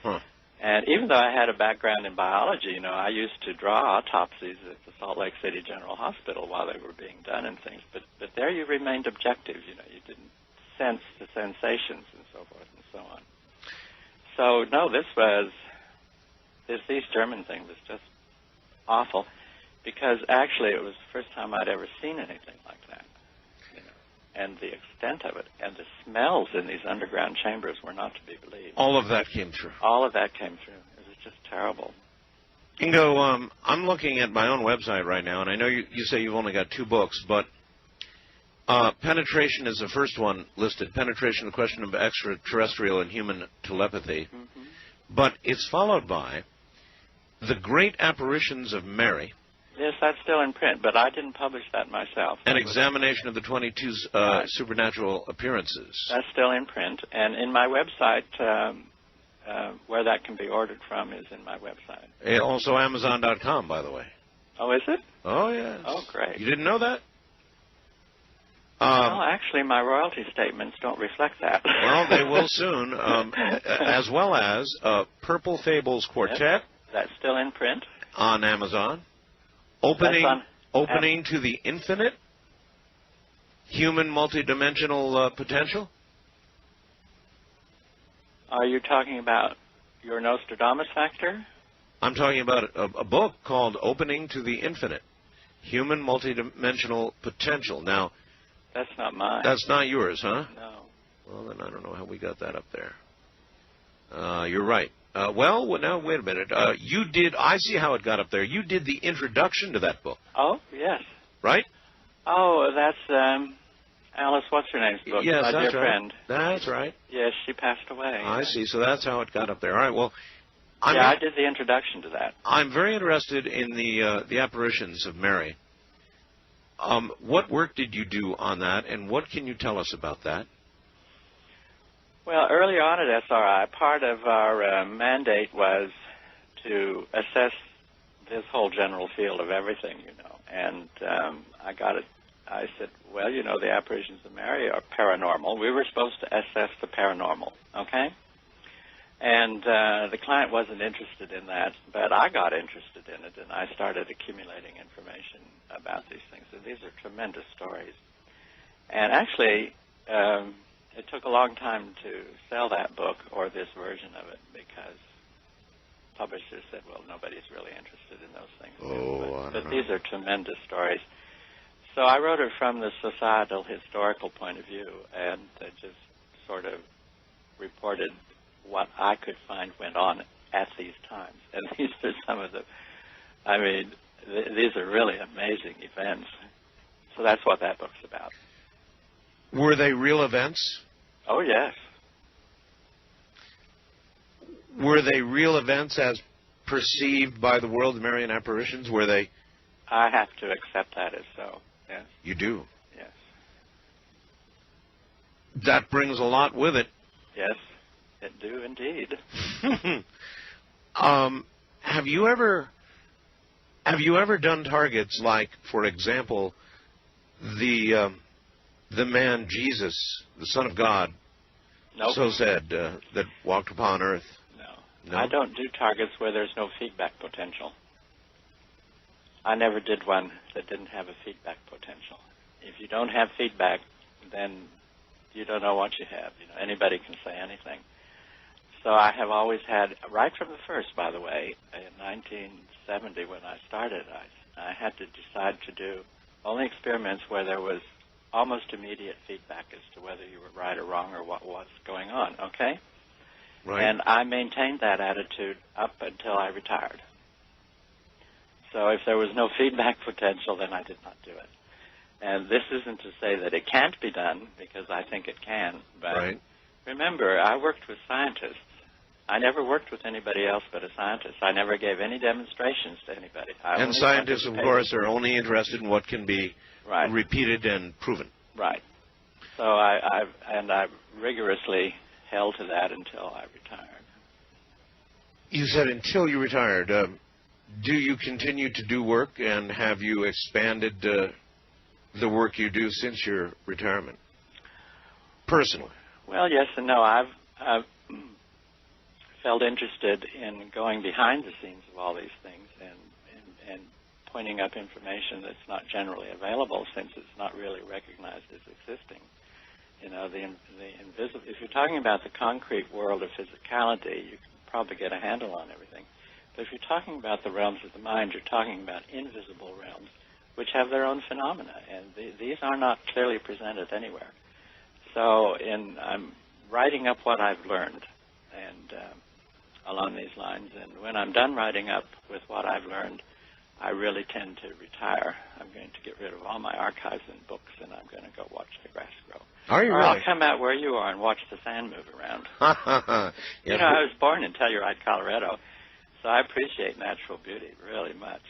Huh. And even though I had a background in biology, I used to draw autopsies at the Salt Lake City General Hospital while they were being done and things. But there you remained objective. You didn't sense the sensations and so forth and so on. So, no, this East German thing was just awful, because actually it was the first time I'd ever seen anything like that. And the extent of it, and the smells in these underground chambers were not to be believed. All of that came through. All of that came through. It was just terrible. Ingo, I'm looking at my own website right now, and I know you say you've only got 2 books, but Penetration is the first one listed, Penetration, the Question of Extraterrestrial and Human Telepathy. Mm-hmm. But it's followed by The Great Apparitions of Mary. Yes, that's still in print, but I didn't publish that myself. An Examination of the 22 Supernatural Appearances. That's still in print, and in my website, where that can be ordered from is in my website. Also Amazon.com, by the way. Oh, is it? Oh, yes. Oh, great. You didn't know that? Well, actually, my royalty statements don't reflect that. Well, they will soon, as well as Purple Fables Quartet. Yes, that's still in print. On Amazon. Opening to the Infinite. Human Multidimensional Potential. Are you talking about your Nostradamus factor? I'm talking about a book called Opening to the Infinite. Human Multidimensional Potential. Now, that's not mine. That's not yours, huh? No. Well, then I don't know how we got that up there. You're right. Well, now, wait a minute. You did, I see how it got up there. You did the introduction to that book. Oh, yes. Right? Oh, that's Alice What's-Her-Name's book, yes, my that's dear right. friend. That's right. Yes, she passed away. I see. So that's how it got up there. All right, well. I did the introduction to that. I'm very interested in the apparitions of Mary. What work did you do on that, and what can you tell us about that? Well, early on at SRI, part of our mandate was to assess this whole general field of everything, and I got it. I said, well, the apparitions of Mary are paranormal. We were supposed to assess the paranormal, okay? And the client wasn't interested in that, but I got interested in it, and I started accumulating information about these things. And these are tremendous stories. And actually, it took a long time to sell that book or this version of it, because publishers said, well, nobody's really interested in those things. But these are tremendous stories. So I wrote it from the societal historical point of view, and just sort of reported what I could find went on at these times. And these are some of these are really amazing events. So that's what that book's about. Were they real events? Oh, yes. Were they real events as perceived by the world, the Marian apparitions? Were they? I have to accept that as so, yes. You do? Yes. That brings a lot with it. Yes, it do indeed. Have you ever Have you ever done targets like, for example, the man Jesus, the Son of God, Nope. so said, that walked upon earth? No. I don't do targets where there's no feedback potential. I never did one that didn't have a feedback potential. If you don't have feedback, then you don't know what you have. You know, anybody can say anything. So I have always had, right from the first, by the way, in 1970 when I started, I had to decide to do only experiments where there was almost immediate feedback as to whether you were right or wrong or what was going on, okay? Right. And I maintained that attitude up until I retired. So if there was no feedback potential, then I did not do it. And this isn't to say that it can't be done, because I think it can. But Right. remember, I worked with scientists. I never worked with anybody else but a scientist. I never gave any demonstrations to anybody. And scientists, of course, are only interested in what can be right. repeated and proven. Right. So I rigorously held to that until I retired. You said until you retired. Do you continue to do work, and have you expanded the work you do since your retirement, personally? Well, yes and no. I've felt interested in going behind the scenes of all these things and pointing up information that's not generally available, since it's not really recognized as existing. You know, the invisible. If you're talking about the concrete world of physicality, you can probably get a handle on everything. But if you're talking about the realms of the mind, you're talking about invisible realms, which have their own phenomena, and these are not clearly presented anywhere. So I'm writing up what I've learned, and along these lines. And when I'm done writing up with what I've learned, I really tend to retire. I'm going to get rid of all my archives and books, and I'm going to go watch the grass grow. Are you or really? I'll come out where you are and watch the sand move around. You know, I was born in Telluride, Colorado, so I appreciate natural beauty really much.